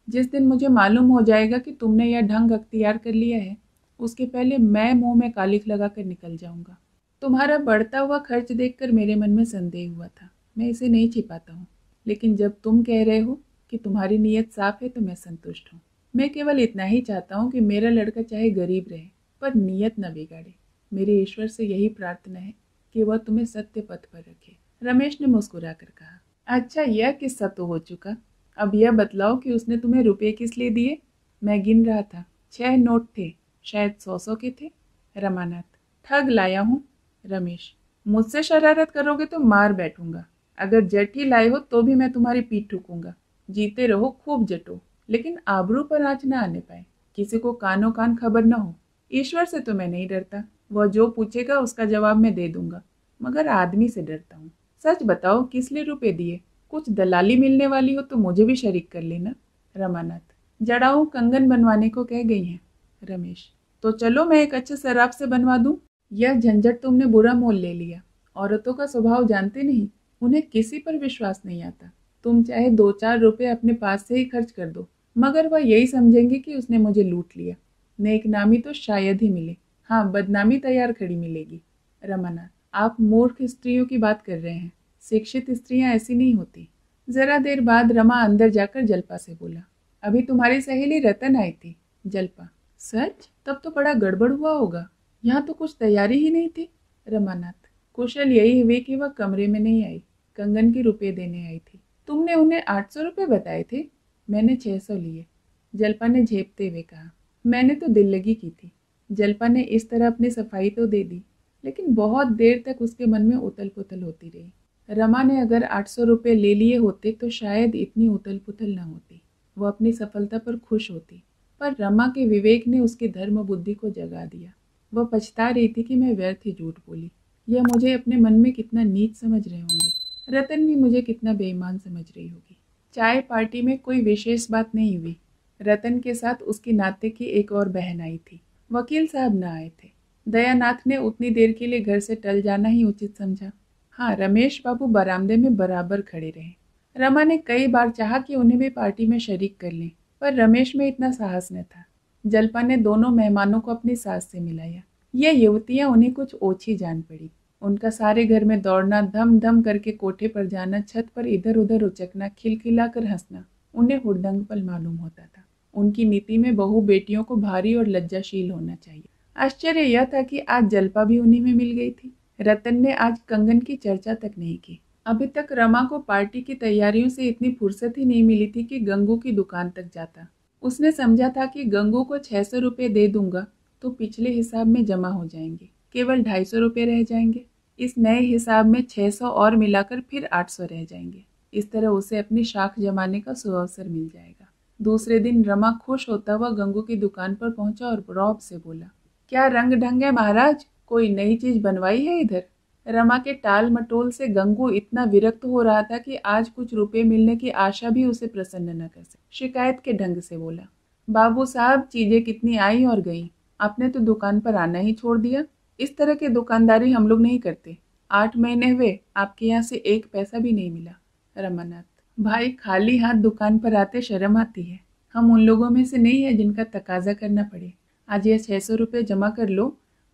जिस दिन मुझे मालूम हो जाएगा कि तुमने यह ढंग अख्तियार कर लिया है, उसके पहले मैं मुंह में कालिख लगाकर निकल जाऊंगा। तुम्हारा बढ़ता हुआ खर्च देखकर मेरे मन में संदेह हुआ था। मैं इसे नहीं छिपाता हूँ, लेकिन जब तुम कह रहे हो कि तुम्हारी नीयत साफ है तो मैं संतुष्ट हूँ। मैं केवल इतना ही चाहता हूँ कि मेरा लड़का चाहे गरीब रहे पर नीयत न बिगाड़े। मेरे ईश्वर से यही प्रार्थना है कि वह तुम्हें सत्य पथ पर रखे। रमेश ने मुस्कुराकर कहा, अच्छा, यह किस्सा तो हो चुका। अब यह बतलाओ कि उसने तुम्हें रुपये किस लिए दिए? मैं गिन रहा था, 6 नोट थे, शायद 100-100 के थे। रमानाथ, ठग लाया हूँ। रमेश, मुझसे शरारत करोगे तो मार बैठूंगा। अगर जट ही लाए हो तो भी मैं तुम्हारी पीठ ठुकूंगा। जीते रहो, खूब जटो, लेकिन आबरू पर आँच न आने पाए। किसी को कानो कान खबर न हो। ईश्वर से तो मैं नहीं डरता, वह जो पूछेगा उसका जवाब मैं दे दूंगा, मगर आदमी से डरता हूँ। सच बताओ, किस लिए रुपए दिए? कुछ दलाली मिलने वाली हो तो मुझे भी शरीक कर लेना। रमानाथ, जड़ाऊ कंगन बनवाने को कह गई हैं। रमेश, तो चलो मैं एक अच्छे शराब से बनवा दूं। यह झंझट तुमने बुरा मोल ले लिया। औरतों का स्वभाव जानते नहीं, उन्हें किसी पर विश्वास नहीं आता। तुम चाहे 2-4 रुपए अपने पास से ही खर्च कर दो, मगर वह यही समझेंगे कि उसने मुझे लूट लिया। नेक नामी तो शायद ही मिले, हाँ, बदनामी तैयार खड़ी मिलेगी। रमानाथ, आप मूर्ख स्त्रियों की बात कर रहे हैं। शिक्षित स्त्रियां ऐसी नहीं होती। जरा देर बाद रमा अंदर जाकर जल्पा से बोला, अभी तुम्हारी सहेली रतन आई थी। जल्पा, सच? तब तो बड़ा गड़बड़ हुआ होगा। यहाँ तो कुछ तैयारी ही नहीं थी। रमानाथ, कुशल यही हुई कि वह कमरे में नहीं आई, कंगन के रुपए देने आई थी। तुमने उन्हें 800 रुपए बताए थे? मैंने 600 लिए, जल्पा ने झेपते हुए कहा। मैंने तो दिल लगी की थी। जल्पा ने इस तरह अपनी सफाई तो दे दी, लेकिन बहुत देर तक उसके मन में उथल पुथल होती रही। रमा ने अगर 800 रुपये ले लिए होते तो शायद इतनी उथल पुथल न होती। वह अपनी सफलता पर खुश होती, पर रमा के विवेक ने उसकी धर्म बुद्धि को जगा दिया। वह पछता रही थी कि मैं व्यर्थ ही झूठ बोली। यह मुझे अपने मन में कितना नीच समझ रहे होंगे। रतन भी मुझे कितना बेईमान समझ रही होगी। चाय पार्टी में कोई विशेष बात नहीं हुई। रतन के साथ उसकी नाते की एक और बहन आई थी। वकील साहब न आए थे। दयानाथ ने उतनी देर के लिए घर से टल जाना ही उचित समझा। हाँ, रमेश बाबू बरामदे में बराबर खड़े रहे। रमा ने कई बार चाहा कि उन्हें भी पार्टी में शरीक कर लें, पर रमेश में इतना साहस न था। जल्पा ने दोनों मेहमानों को अपनी सास से मिलाया। यह युवतियां उन्हें कुछ ओछी जान पड़ी। उनका सारे घर में दौड़ना, धम धम करके कोठे पर जाना, छत पर इधर उधर उचकना, खिलखिलाकर हंसना उन्हें हुड़दंग पल मालूम होता था। उनकी नीति में बहू बेटियों को भारी और लज्जाशील होना चाहिए। आश्चर्य यह था कि आज जल्पा भी उन्हीं में मिल गई थी। रतन ने आज कंगन की चर्चा तक नहीं की। अभी तक रमा को पार्टी की तैयारियों से इतनी फुर्सत ही नहीं मिली थी कि गंगू की दुकान तक जाता। उसने समझा था कि गंगू को 600 रुपये दे दूंगा तो पिछले हिसाब में जमा हो जाएंगे, केवल 250 रुपये रह जाएंगे। इस नए हिसाब में 600 और मिलाकर फिर 800 रह जाएंगे। इस तरह उसे अपनी शाख जमाने का सुअवसर मिल जाएगा। दूसरे दिन रमा खुश होता हुआ गंगू की दुकान पर पहुंचा और रौब से बोला, क्या रंग ढंग है महाराज, कोई नई चीज बनवाई है इधर? रमा के टाल मटोल से गंगू इतना विरक्त हो रहा था कि आज कुछ रुपए मिलने की आशा भी उसे प्रसन्न न कर सकी। शिकायत के ढंग से बोला, बाबू साहब, चीजें कितनी आई और गई, आपने तो दुकान पर आना ही छोड़ दिया। इस तरह की दुकानदारी हम लोग नहीं करते। 8 महीने हुए आपके यहाँ से 1 पैसा भी नहीं मिला। रमानाथ, भाई खाली हाथ दुकान पर आते शर्म आती है। हम उन लोगों में से नहीं है जिनका तकाजा करना पड़े। आज यह 600 रुपये जमा कर लो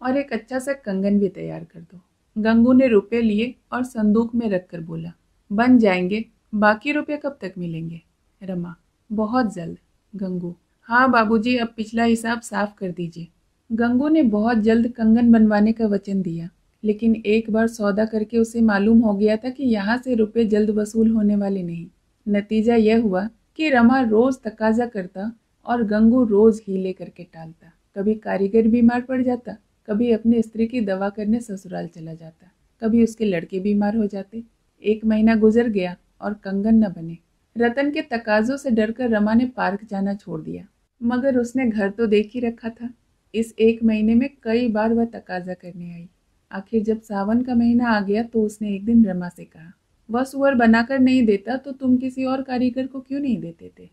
और एक अच्छा सा कंगन भी तैयार कर दो। गंगू ने रुपए लिए और संदूक में रखकर बोला, बन जाएंगे, बाकी रुपए कब तक मिलेंगे? रमा, बहुत जल्द। गंगू, हाँ बाबूजी, अब पिछला हिसाब साफ कर दीजिए। गंगू ने बहुत जल्द कंगन बनवाने का वचन दिया, लेकिन एक बार सौदा करके उसे मालूम हो गया था कि यहाँ से रुपए जल्द वसूल होने वाले नहीं। नतीजा यह हुआ कि रमा रोज तकाजा करता और गंगू रोज हीले करके टालता। कभी कारीगर बीमार पड़ जाता, कभी अपनी स्त्री की दवा करने ससुराल चला जाता, कभी उसके लड़के बीमार हो जाते। 1 महीना गुजर गया और कंगन न बने। रतन के तकाजों से डरकर रमा ने पार्क जाना छोड़ दिया, मगर उसने घर तो देख ही रखा था। इस 1 महीने में कई बार वह तकाजा करने आई। आखिर जब सावन का महीना आ गया तो उसने एक दिन रमा से कहा, वह सुअर बनाकर नहीं देता तो तुम किसी और कारीगर को क्यों नहीं देते थे?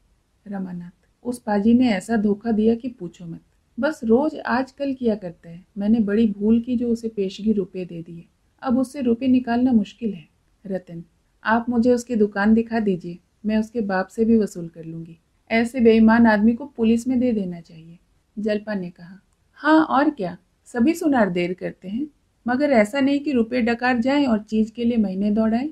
रमानाथ, उस पाजी ने ऐसा धोखा दिया कि पूछो मत। बस रोज आजकल किया करता है। मैंने बड़ी भूल की जो उसे पेशगी रुपए दे दिए। अब उससे रुपए निकालना मुश्किल है। रतन, आप मुझे उसकी दुकान दिखा दीजिए, मैं उसके बाप से भी वसूल कर लूंगी। ऐसे बेईमान आदमी को पुलिस में दे देना चाहिए। जल्पा ने कहा, हाँ और क्या, सभी सुनार देर करते हैं, मगर ऐसा नहीं कि रुपए डकार जाएं और चीज के लिए महीने दौड़ाएं।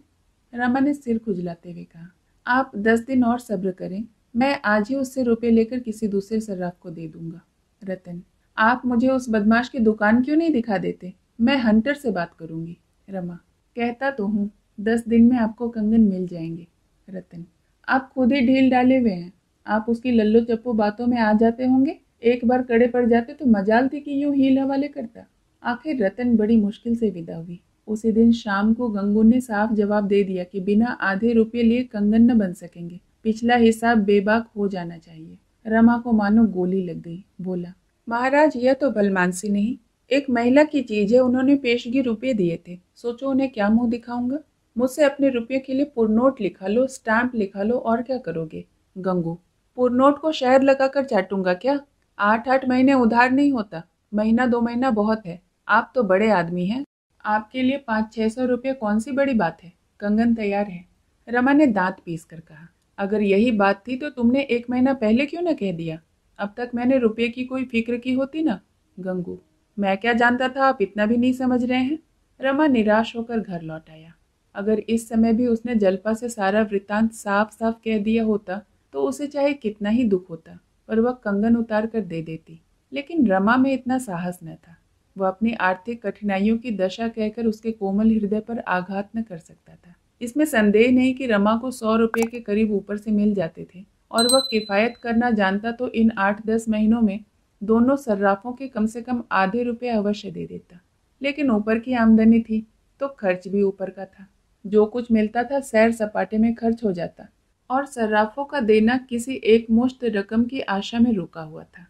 रमा ने सिर खुजलाते हुए कहा, आप 10 दिन और सब्र करें, मैं आज ही उससे रुपए लेकर किसी दूसरे सर्राफ को दे दूंगा। रतन, आप मुझे उस बदमाश की दुकान क्यों नहीं दिखा देते? मैं हंटर से बात करूंगी। रमा, कहता तो हूँ 10 दिन में आपको कंगन मिल जाएंगे। रतन, आप खुद ही ढील डाले हुए हैं। आप उसकी लल्लो चप्पू बातों में आ जाते होंगे। एक बार कड़े पड़ जाते तो मजाल थी कि यूं हील हवाले करता। आखिर रतन बड़ी मुश्किल से विदा हुई। उसी दिन शाम को गंगू ने साफ जवाब दे दिया कि बिना आधे रुपये लिए कंगन न बन सकेंगे। पिछला हिसाब बेबाक हो जाना चाहिए। रमा को मानो गोली लग गई। बोला, महाराज, यह तो भलमानसी नहीं, एक महिला की चीज है। उन्होंने पेशगी रुपये दिए थे, सोचो उन्हें क्या मुंह दिखाऊंगा। मुझसे अपने रुपये के लिए पुरनोट लिखा लो, स्टैंप लिखा लो, और क्या करोगे? गंगू, पुरनोट को शहद लगाकर चाटूंगा क्या? 8-8 महीने उधार नहीं होता, महीना 2 महीना बहुत है। आप तो बड़े आदमी हैं, आपके लिए 500-600 रुपये कौन सी बड़ी बात है। कंगन तैयार है। रमा ने दांत पीस कर कहा, अगर यही बात थी तो तुमने 1 महीना पहले क्यों न कह दिया? अब तक मैंने रुपये की कोई फिक्र की होती ना। गंगू, मैं क्या जानता था आप इतना भी नहीं समझ रहे हैं। रमा निराश होकर घर लौट आया। अगर इस समय भी उसने जल्पा से सारा वृत्तांत साफ साफ कह दिया होता तो उसे चाहे कितना ही दुख होता, पर वह कंगन उतार कर दे देती। लेकिन रमा में इतना साहस न था। वह अपनी आर्थिक कठिनाइयों की दशा कहकर उसके कोमल हृदय पर आघात न कर सकता था। इसमें संदेह नहीं कि रमा को 100 रुपये के करीब ऊपर से मिल जाते थे और वह किफ़ायत करना जानता तो इन 8-10 महीनों में दोनों सर्राफों के कम से कम आधे रुपए अवश्य दे देता। लेकिन ऊपर की आमदनी थी तो खर्च भी ऊपर का था। जो कुछ मिलता था सैर सपाटे में खर्च हो जाता और सर्राफों का देना किसी एकमुश्त रकम की आशा में रुका हुआ था।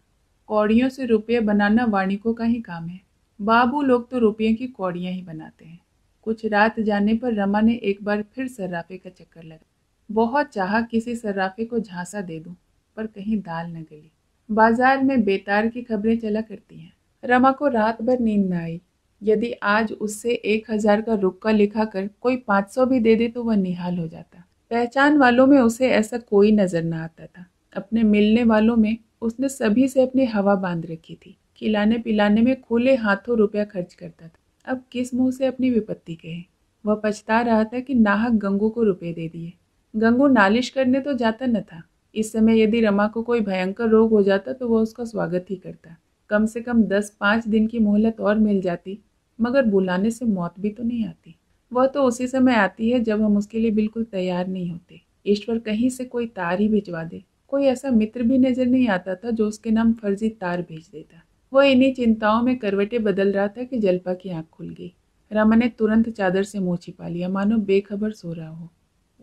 कौड़ियों से रुपये बनाना वाणिकों का ही काम है। बाबू लोग तो रुपये की कौड़ियाँ ही बनाते हैं। कुछ रात जाने पर रमा ने एक बार फिर सर्राफे का चक्कर लगा। बहुत चाहा किसी सर्राफे को झांसा दे दूं, पर कहीं दाल न गली। बाजार में बेतार की खबरें चला करती हैं। रमा को रात भर नींद न आई। यदि आज उससे 1000 का रुक्का लिखाकर कोई 500 भी दे दे तो वह निहाल हो जाता। पहचान वालों में उसे ऐसा कोई नजर न आता था। अपने मिलने वालों में उसने सभी से अपनी हवा बांध रखी थी। खिलाने पिलाने में खुले हाथों रुपया खर्च करता था। अब किस मुंह से अपनी विपत्ति कहे। वह पछता रहा था कि नाहक गंगू को रुपए दे दिए। गंगू नालिश करने तो जाता न था। इस समय यदि रमा को कोई भयंकर रोग हो जाता तो वह उसका स्वागत ही करता। कम से कम 10-5 दिन की मोहलत और मिल जाती, मगर बुलाने से मौत भी तो नहीं आती। वह तो उसी समय आती है जब हम उसके लिए बिल्कुल तैयार नहीं होते। ईश्वर कहीं से कोई तार ही भिजवा दे। कोई ऐसा मित्र भी नजर नहीं आता था जो उसके नाम फर्जी तार भेज देता। वह इन्हीं चिंताओं में करवटें बदल रहा था कि जल्पा की आंख खुल गई। रमा ने तुरंत चादर से मुंह छिपा लिया, मानो बेखबर सो रहा हो।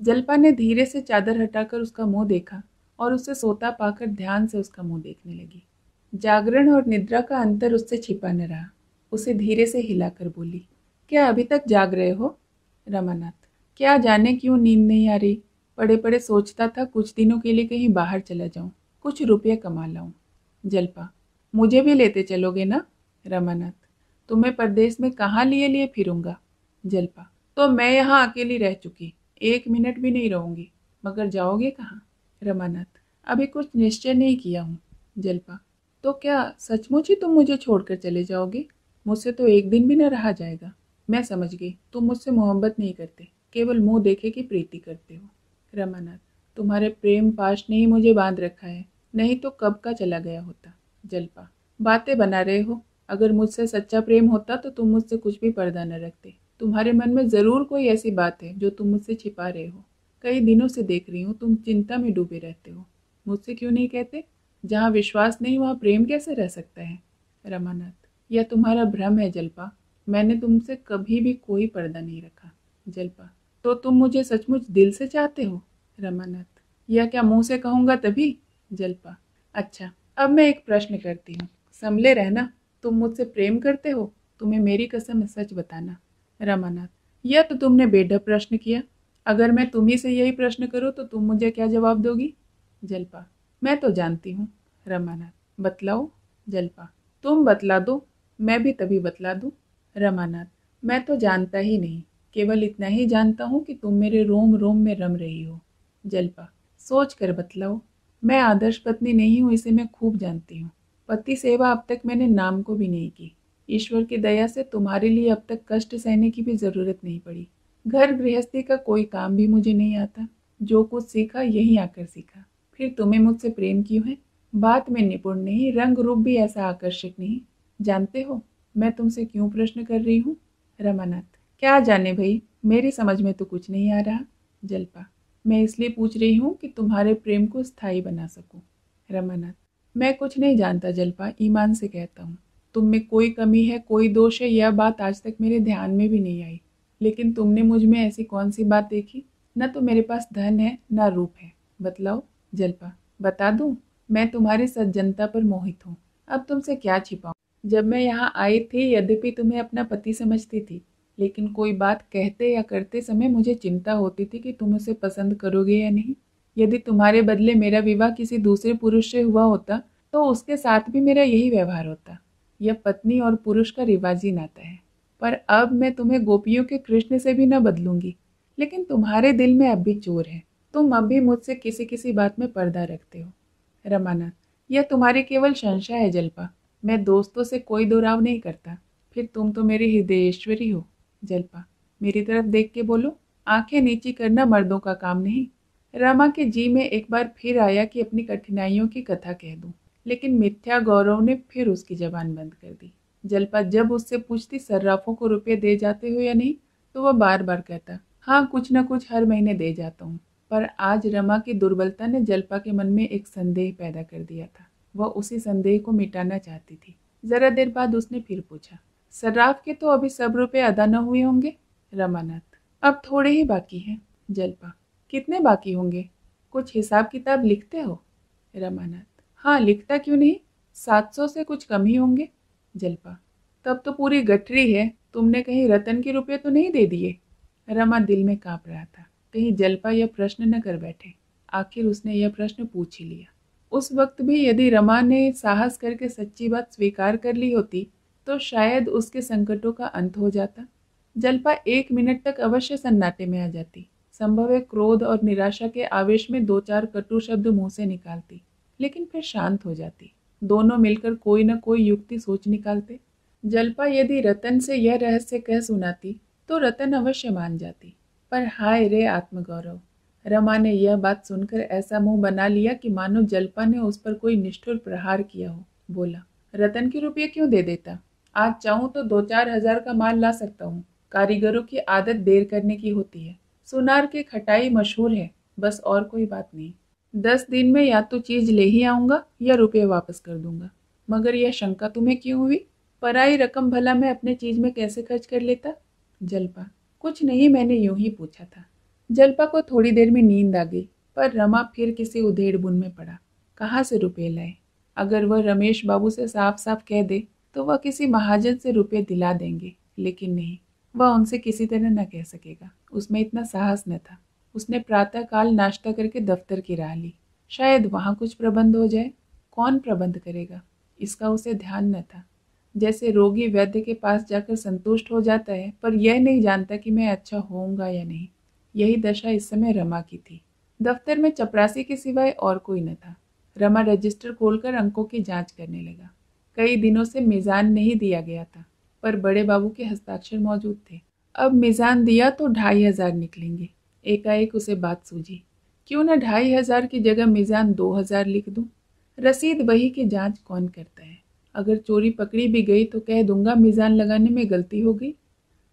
जल्पा ने धीरे से चादर हटाकर उसका मुंह देखा और उसे सोता पाकर ध्यान से उसका मुंह देखने लगी। जागरण और निद्रा का अंतर उससे छिपा न रहा। उसे धीरे से हिलाकर बोली, क्या अभी तक जाग रहे हो? रमानाथ, क्या जाने क्यों नींद नहीं आ रही। पड़े पड़े सोचता था कुछ दिनों के लिए कहीं बाहर चला जाऊं, कुछ रुपये कमा लाऊं। जल्पा, मुझे भी लेते चलोगे ना? रमानाथ, तुम्हें परदेश में कहाँ लिए लिए फिरूंगा। जल्पा, तो मैं यहाँ अकेली रह चुकी, 1 मिनट भी नहीं रहूंगी, मगर जाओगे कहाँ? रमानाथ, अभी कुछ निश्चय नहीं किया हूँ। जल्पा, तो क्या सचमुच ही तुम मुझे छोड़कर चले जाओगे? मुझसे तो 1 दिन भी न रहा जाएगा। मैं समझ गई, तुम मुझसे मोहब्बत नहीं करते, केवल मुंह देखे की प्रीति करते हो। रमानाथ, तुम्हारे प्रेम पाश ने ही मुझे बांध रखा है, नहीं तो कब का चला गया होता। जल्पा, बातें बना रहे हो। अगर मुझसे सच्चा प्रेम होता तो तुम मुझसे कुछ भी पर्दा न रखते। तुम्हारे मन में जरूर कोई ऐसी बात है जो तुम मुझसे छिपा रहे हो। कई दिनों से देख रही हूँ तुम चिंता में डूबे रहते हो। मुझसे क्यों नहीं कहते? जहाँ विश्वास नहीं वहाँ प्रेम कैसे रह सकता है? रमानाथ, यह तुम्हारा भ्रम है जल्पा। मैंने तुमसे कभी भी कोई पर्दा नहीं रखा। जल्पा, तो तुम मुझे सचमुच दिल से चाहते हो? रमानाथ, यह क्या मुंह से कहूँगा तभी? जल्पा, अच्छा, अब मैं एक प्रश्न करती हूँ, संभले रहना। तुम मुझसे प्रेम करते हो? तुम्हें मेरी कसम सच बताना। रमानाथ, यह तो तुमने बेढप प्रश्न किया। अगर मैं तुम्ही से यही प्रश्न करूँ तो तुम मुझे क्या जवाब दोगी? जल्पा, मैं तो जानती हूँ। रमानाथ, बतलाओ। जल्पा, तुम बतला दो, मैं भी तभी बतला दूँ। रमानाथ, मैं तो जानता ही नहीं, केवल इतना ही जानता हूँ कि तुम मेरे रोम रोम में रम रही हो। जल्पा, सोच कर बतलाओ। मैं आदर्श पत्नी नहीं हूँ, इसे मैं खूब जानती हूँ। पति सेवा अब तक मैंने नाम को भी नहीं की। ईश्वर की दया से तुम्हारे लिए अब तक कष्ट सहने की भी जरूरत नहीं पड़ी। घर गृहस्थी का कोई काम भी मुझे नहीं आता। जो कुछ सीखा यहीं आकर सीखा। फिर तुम्हें मुझसे प्रेम क्यों है? बात में निपुण नहीं, रंग रूप भी ऐसा आकर्षक नहीं। जानते हो मैं तुमसे क्यों प्रश्न कर रही हूँ? रमानाथ, क्या जाने भाई, मेरी समझ में तो कुछ नहीं आ रहा। जल्पा, मैं इसलिए पूछ रही हूँ कि तुम्हारे प्रेम को स्थायी बना सकूं। रमानाथ, मैं कुछ नहीं जानता जल्पा, ईमान से कहता हूँ। तुम में कोई कमी है, कोई दोष है, यह बात आज तक मेरे ध्यान में भी नहीं आई। लेकिन तुमने मुझ में ऐसी कौन सी बात देखी? न तो मेरे पास धन है न रूप है, बतलाओ। जल्पा, बता दूं, मैं तुम्हारी सज्जनता पर मोहित हूँ। अब तुमसे क्या छिपाऊं? जब मैं यहाँ आई थी यद्यपि तुम्हें अपना पति समझती थी, लेकिन कोई बात कहते या करते समय मुझे चिंता होती थी कि तुम उसे पसंद करोगे या नहीं। यदि तुम्हारे बदले मेरा विवाह किसी दूसरे पुरुष से हुआ होता तो उसके साथ भी मेरा यही व्यवहार होता। यह पत्नी और पुरुष का रिवाजी नाता है। पर अब मैं तुम्हें गोपियों के कृष्ण से भी न बदलूंगी। लेकिन तुम्हारे दिल में अब भी चोर है। तुम अब भी मुझसे किसी किसी बात में पर्दा रखते हो। रमानाथ, यह तुम्हारी केवल संशय है जल्पा। मैं दोस्तों से कोई दुराव नहीं करता। फिर तुम तो मेरी हृदयेश्वरी हो। जल्पा, मेरी तरफ देख के बोलो। आंखें नीची करना मर्दों का काम नहीं। रमा के जी में एक बार फिर आया कि अपनी कठिनाइयों की कथा कह दूं, लेकिन मिथ्या गौरव ने फिर उसकी जबान बंद कर दी। जल्पा जब उससे पूछती सर्राफों को रुपये दे जाते हो या नहीं, तो वह बार बार कहता, हाँ कुछ न कुछ हर महीने दे जाता हूँ, पर आज रमा की दुर्बलता ने जल्पा के मन में एक संदेह पैदा कर दिया था। वह उसी संदेह को मिटाना चाहती थी। जरा देर बाद उसने फिर पूछा, सर्राफ के तो अभी सब रुपए अदा न हुए होंगे? रमानाथ, अब थोड़े ही बाकी हैं। जल्पा, कितने बाकी होंगे? कुछ हिसाब किताब लिखते हो? रमानाथ, हाँ, लिखता क्यों नहीं, 700 से कुछ कम ही होंगे। जल्पा, तब तो पूरी गठरी है। तुमने कहीं रतन के रुपये तो नहीं दे दिए? रमा दिल में कांप रहा था, कहीं जल्पा यह प्रश्न न कर बैठे। आखिर उसने यह प्रश्न पूछ ही लिया। उस वक्त भी यदि रमा ने साहस करके सच्ची बात स्वीकार कर ली होती तो शायद उसके संकटों का अंत हो जाता। जल्पा 1 मिनट तक अवश्य सन्नाटे में आ जाती। संभव है क्रोध और निराशा के आवेश में 2-4 कटु शब्द मुंह से निकालती, लेकिन फिर शांत हो जाती। दोनों मिलकर कोई न कोई युक्ति सोच निकालते। जल्पा यदि रतन से यह रहस्य कह सुनाती तो रतन अवश्य मान जाती। पर हाय रे आत्मगौरव! रमा ने यह बात सुनकर ऐसा मुंह बना लिया कि मानो जल्पा ने उस पर कोई निष्ठुर प्रहार किया हो। बोला, रतन के रुपये क्यों दे देता? आज चाहूं तो 2-4 हजार का माल ला सकता हूँ। कारीगरों की आदत देर करने की होती है। सुनार की खटाई मशहूर है, बस और कोई बात नहीं। 10 दिन में या तो चीज ले ही आऊंगा या रुपये वापस कर दूंगा। मगर यह शंका तुम्हें क्यों हुई? पराई रकम भला मैं अपने चीज में कैसे खर्च कर लेता? जल्पा, कुछ नहीं, मैंने यूं ही पूछा था। जल्पा को थोड़ी देर में नींद आ गई, पर रमा फिर किसी उधेड़ बुन में पड़ा। कहाँ से रुपये लाए? अगर वह रमेश बाबू से साफ साफ कह दे तो वह किसी महाजन से रुपये दिला देंगे, लेकिन नहीं, वह उनसे किसी तरह न कह सकेगा। उसमें इतना साहस न था। उसने प्रातःकाल नाश्ता करके दफ्तर की राह ली। शायद वहाँ कुछ प्रबंध हो जाए। कौन प्रबंध करेगा, इसका उसे ध्यान न था। जैसे रोगी वैद्य के पास जाकर संतुष्ट हो जाता है, पर यह नहीं जानता कि मैं अच्छा होऊंगा या नहीं। यही दशा इस समय रमा की थी। दफ्तर में चपरासी के सिवाय और कोई न था। रमा रजिस्टर खोलकर अंकों की जांच करने लगा। कई दिनों से मिजान नहीं दिया गया था, पर बड़े बाबू के हस्ताक्षर मौजूद थे। अब मिजान दिया तो 2500 निकलेंगे। एकाएक उसे बात सूझी, क्यों न 2500 की जगह मिजान 2000 लिख दूं। रसीद बही की जांच कौन करता है? अगर चोरी पकड़ी भी गई तो कह दूंगा मिजान लगाने में गलती हो गई।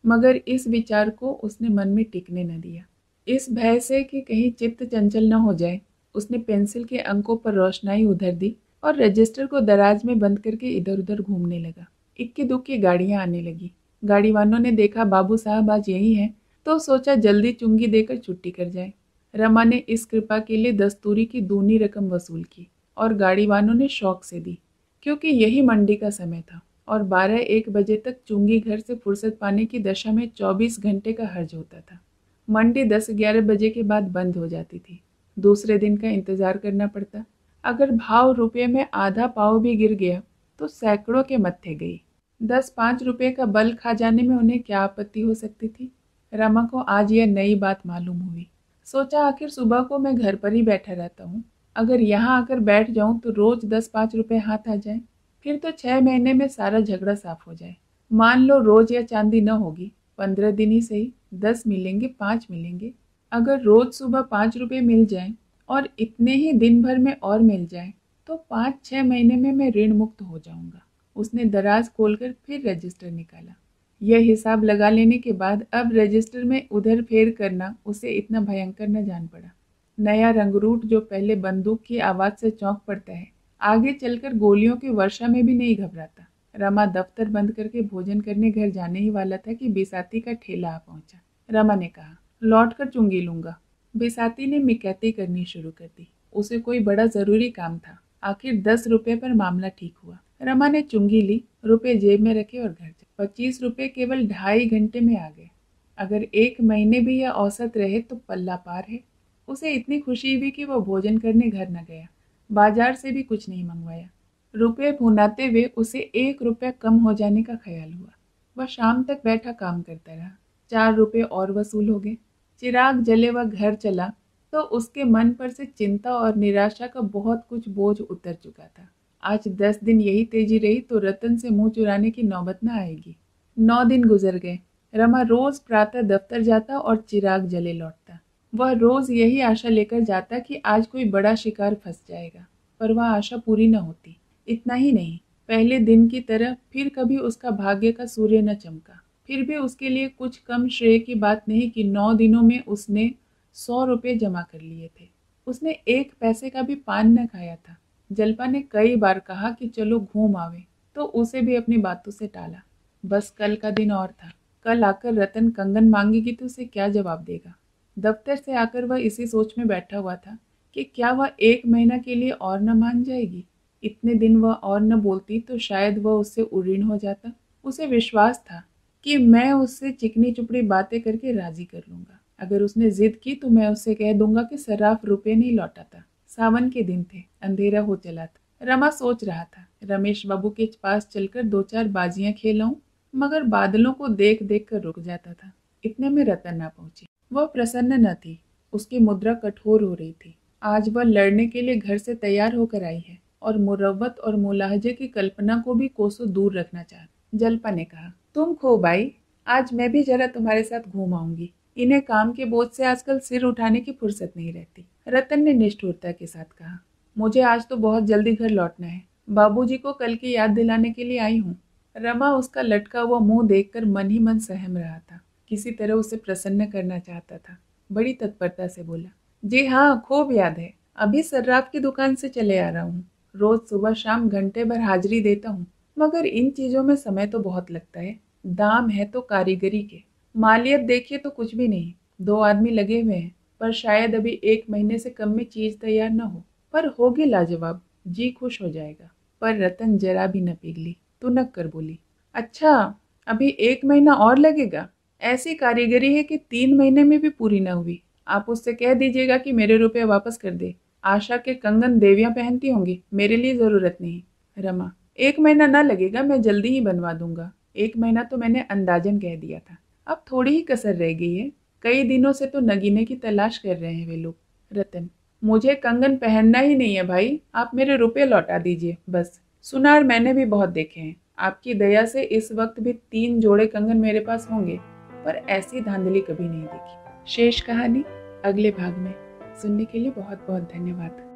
मगर इस विचार को उसने मन में टिकने न दिया। इस भय से कि कहीं चित्त चंचल न हो जाए, उसने पेंसिल के अंकों पर रोशनाई उधर दी और रजिस्टर को दराज में बंद करके इधर उधर घूमने लगा। इक्की दुक्की गाड़ियां आने लगी। गाड़ी वालों ने देखा बाबू साहब आज यही हैं, तो सोचा जल्दी चुंगी देकर छुट्टी कर जाए। रमा ने इस कृपा के लिए दस्तूरी की दूनी रकम वसूल की और गाड़ी वालों ने शौक से दी, क्योंकि यही मंडी का समय था और 12-1 बजे तक चुंगी घर से फुर्सत पाने की दशा में 24 घंटे का हर्ज होता था। मंडी 10-11 बजे के बाद बंद हो जाती थी। दूसरे दिन का इंतजार करना पड़ता। अगर भाव रुपये में आधा पाव भी गिर गया तो सैकड़ों के मत्थे गई। 10-5 रुपये का बल खा जाने में उन्हें क्या आपत्ति हो सकती थी? रमा को आज यह नई बात मालूम हुई। सोचा, आखिर सुबह को मैं घर पर ही बैठा रहता हूँ। अगर यहाँ आकर बैठ जाऊं तो रोज 10-5 रुपये हाथ आ जाए, फिर तो 6 महीने में सारा झगड़ा साफ हो जाए। मान लो रोज या चांदी न होगी, 15 दिन ही सही, 10 मिलेंगे, 5 मिलेंगे। अगर रोज सुबह 5 रुपये मिल जाए और इतने ही दिन भर में और मिल जाए तो 5-6 महीने में मैं ऋण मुक्त हो जाऊंगा। उसने दराज खोलकर फिर रजिस्टर निकाला। यह हिसाब लगा लेने के बाद अब रजिस्टर में उधर फेर करना उसे इतना भयंकर न जान पड़ा। नया रंगरूट जो पहले बंदूक की आवाज से चौंक पड़ता है, आगे चलकर गोलियों की वर्षा में भी नहीं घबराता। रमा दफ्तर बंद करके भोजन करने घर जाने ही वाला था कि बिसाती का ठेला आ पहुंचा। रमा ने कहा, लौट कर चुंगी लूंगा। बिसाती ने मिकैती करनी शुरू कर दी। उसे कोई बड़ा जरूरी काम था। आखिर 10 रुपये पर मामला ठीक हुआ। रमा ने चुंगी ली, रुपये जेब में रखे और घर चले। 25 रुपये केवल 2.5 घंटे में आ गए। अगर 1 महीने भी यह औसत रहे तो पल्ला पार है। उसे इतनी खुशी हुई कि वह भोजन करने घर न गया, बाजार से भी कुछ नहीं मंगवाया। रुपये भुनाते हुए उसे 1 रुपया कम हो जाने का ख्याल हुआ। वह शाम तक बैठा काम करता रहा। 4 रुपये और वसूल हो गए। चिराग जले वह घर चला तो उसके मन पर से चिंता और निराशा का बहुत कुछ बोझ उतर चुका था। आज 10 दिन यही तेजी रही तो रतन से मुंह चुराने की नौबत न आएगी। 9 दिन गुजर गए। रमा रोज प्रातः दफ्तर जाता और चिराग जले लौटता। वह रोज यही आशा लेकर जाता कि आज कोई बड़ा शिकार फंस जाएगा, पर वह आशा पूरी न होती। इतना ही नहीं, पहले दिन की तरह फिर कभी उसका भाग्य का सूर्य न चमका। फिर भी उसके लिए कुछ कम श्रेय की बात नहीं कि 9 दिनों में उसने 100 रुपये जमा कर लिए थे। उसने 1 पैसे का भी पान न खाया था। जल्पा ने कई बार कहा कि चलो घूम आवे, तो उसे भी अपनी बातों से टाला। बस कल का दिन और था। कल आकर रतन कंगन मांगेगी तो उसे क्या जवाब देगा। दफ्तर से आकर वह इसी सोच में बैठा हुआ था कि क्या वह 1 महीना के लिए और न मान जाएगी। इतने दिन वह और न बोलती तो शायद वह उससे उऋण हो जाता। उसे विश्वास था कि मैं उससे चिकनी चुपड़ी बातें करके राजी कर लूंगा। अगर उसने जिद की तो मैं उससे कह दूंगा कि सर्राफ रुपए नहीं लौटाता। सावन के दिन थे, अंधेरा हो चला था। रमा सोच रहा था, रमेश बाबू के पास चलकर 2-4 बाजियां खेलाऊं, मगर बादलों को देख देख कर रुक जाता था। इतने में रतन ना पहुंची। वह प्रसन्न न थी, उसकी मुद्रा कठोर हो रही थी। आज वह लड़ने के लिए घर से तैयार होकर आई है और मुरव्वत और मुलाहजे की कल्पना को भी कोसों दूर रखना चाहती। जल्पा ने कहा, तुम खूब आई, आज मैं भी जरा तुम्हारे साथ घूम आऊंगी। इन्हें काम के बोझ से आजकल सिर उठाने की फुर्सत नहीं रहती। रतन ने निष्ठुरता के साथ कहा, मुझे आज तो बहुत जल्दी घर लौटना है। बाबूजी को कल की याद दिलाने के लिए आई हूँ। रमा उसका लटका हुआ मुंह देखकर मन ही मन सहम रहा था। किसी तरह उसे प्रसन्न करना चाहता था। बड़ी तत्परता से बोला, जी हाँ, खूब याद है। अभी सर्राफ की दुकान से चले आ रहा हूँ। रोज सुबह शाम घंटे भर हाजिरी देता हूँ, मगर इन चीजों में समय तो बहुत लगता है। दाम है तो कारीगरी के, मालियत देखिए तो कुछ भी नहीं। 2 आदमी लगे हुए हैं, पर शायद अभी 1 महीने से कम में चीज तैयार न हो, पर होगी लाजवाब। जी खुश हो जाएगा। पर रतन जरा भी न पिघली, तुनक कर बोली, अच्छा, अभी 1 महीना और लगेगा? ऐसी कारीगरी है कि 3 महीने में भी पूरी न हुई। आप उससे कह दीजिएगा कि मेरे रुपए वापस कर दे। आशा के कंगन देवियां पहनती होंगी, मेरे लिए जरूरत नहीं। रमा, 1 महीना न लगेगा, मैं जल्दी ही बनवा दूंगा। 1 महीना तो मैंने अंदाजन कह दिया था। अब थोड़ी ही कसर रह गई है। कई दिनों से तो नगीने की तलाश कर रहे हैं वे लोग। रतन, मुझे कंगन पहनना ही नहीं है भाई, आप मेरे रुपए लौटा दीजिए बस। सुनार मैंने भी बहुत देखे हैं। आपकी दया से इस वक्त भी 3 जोड़े कंगन मेरे पास होंगे, पर ऐसी धांधली कभी नहीं देखी। शेष कहानी अगले भाग में। सुनने के लिए बहुत बहुत धन्यवाद।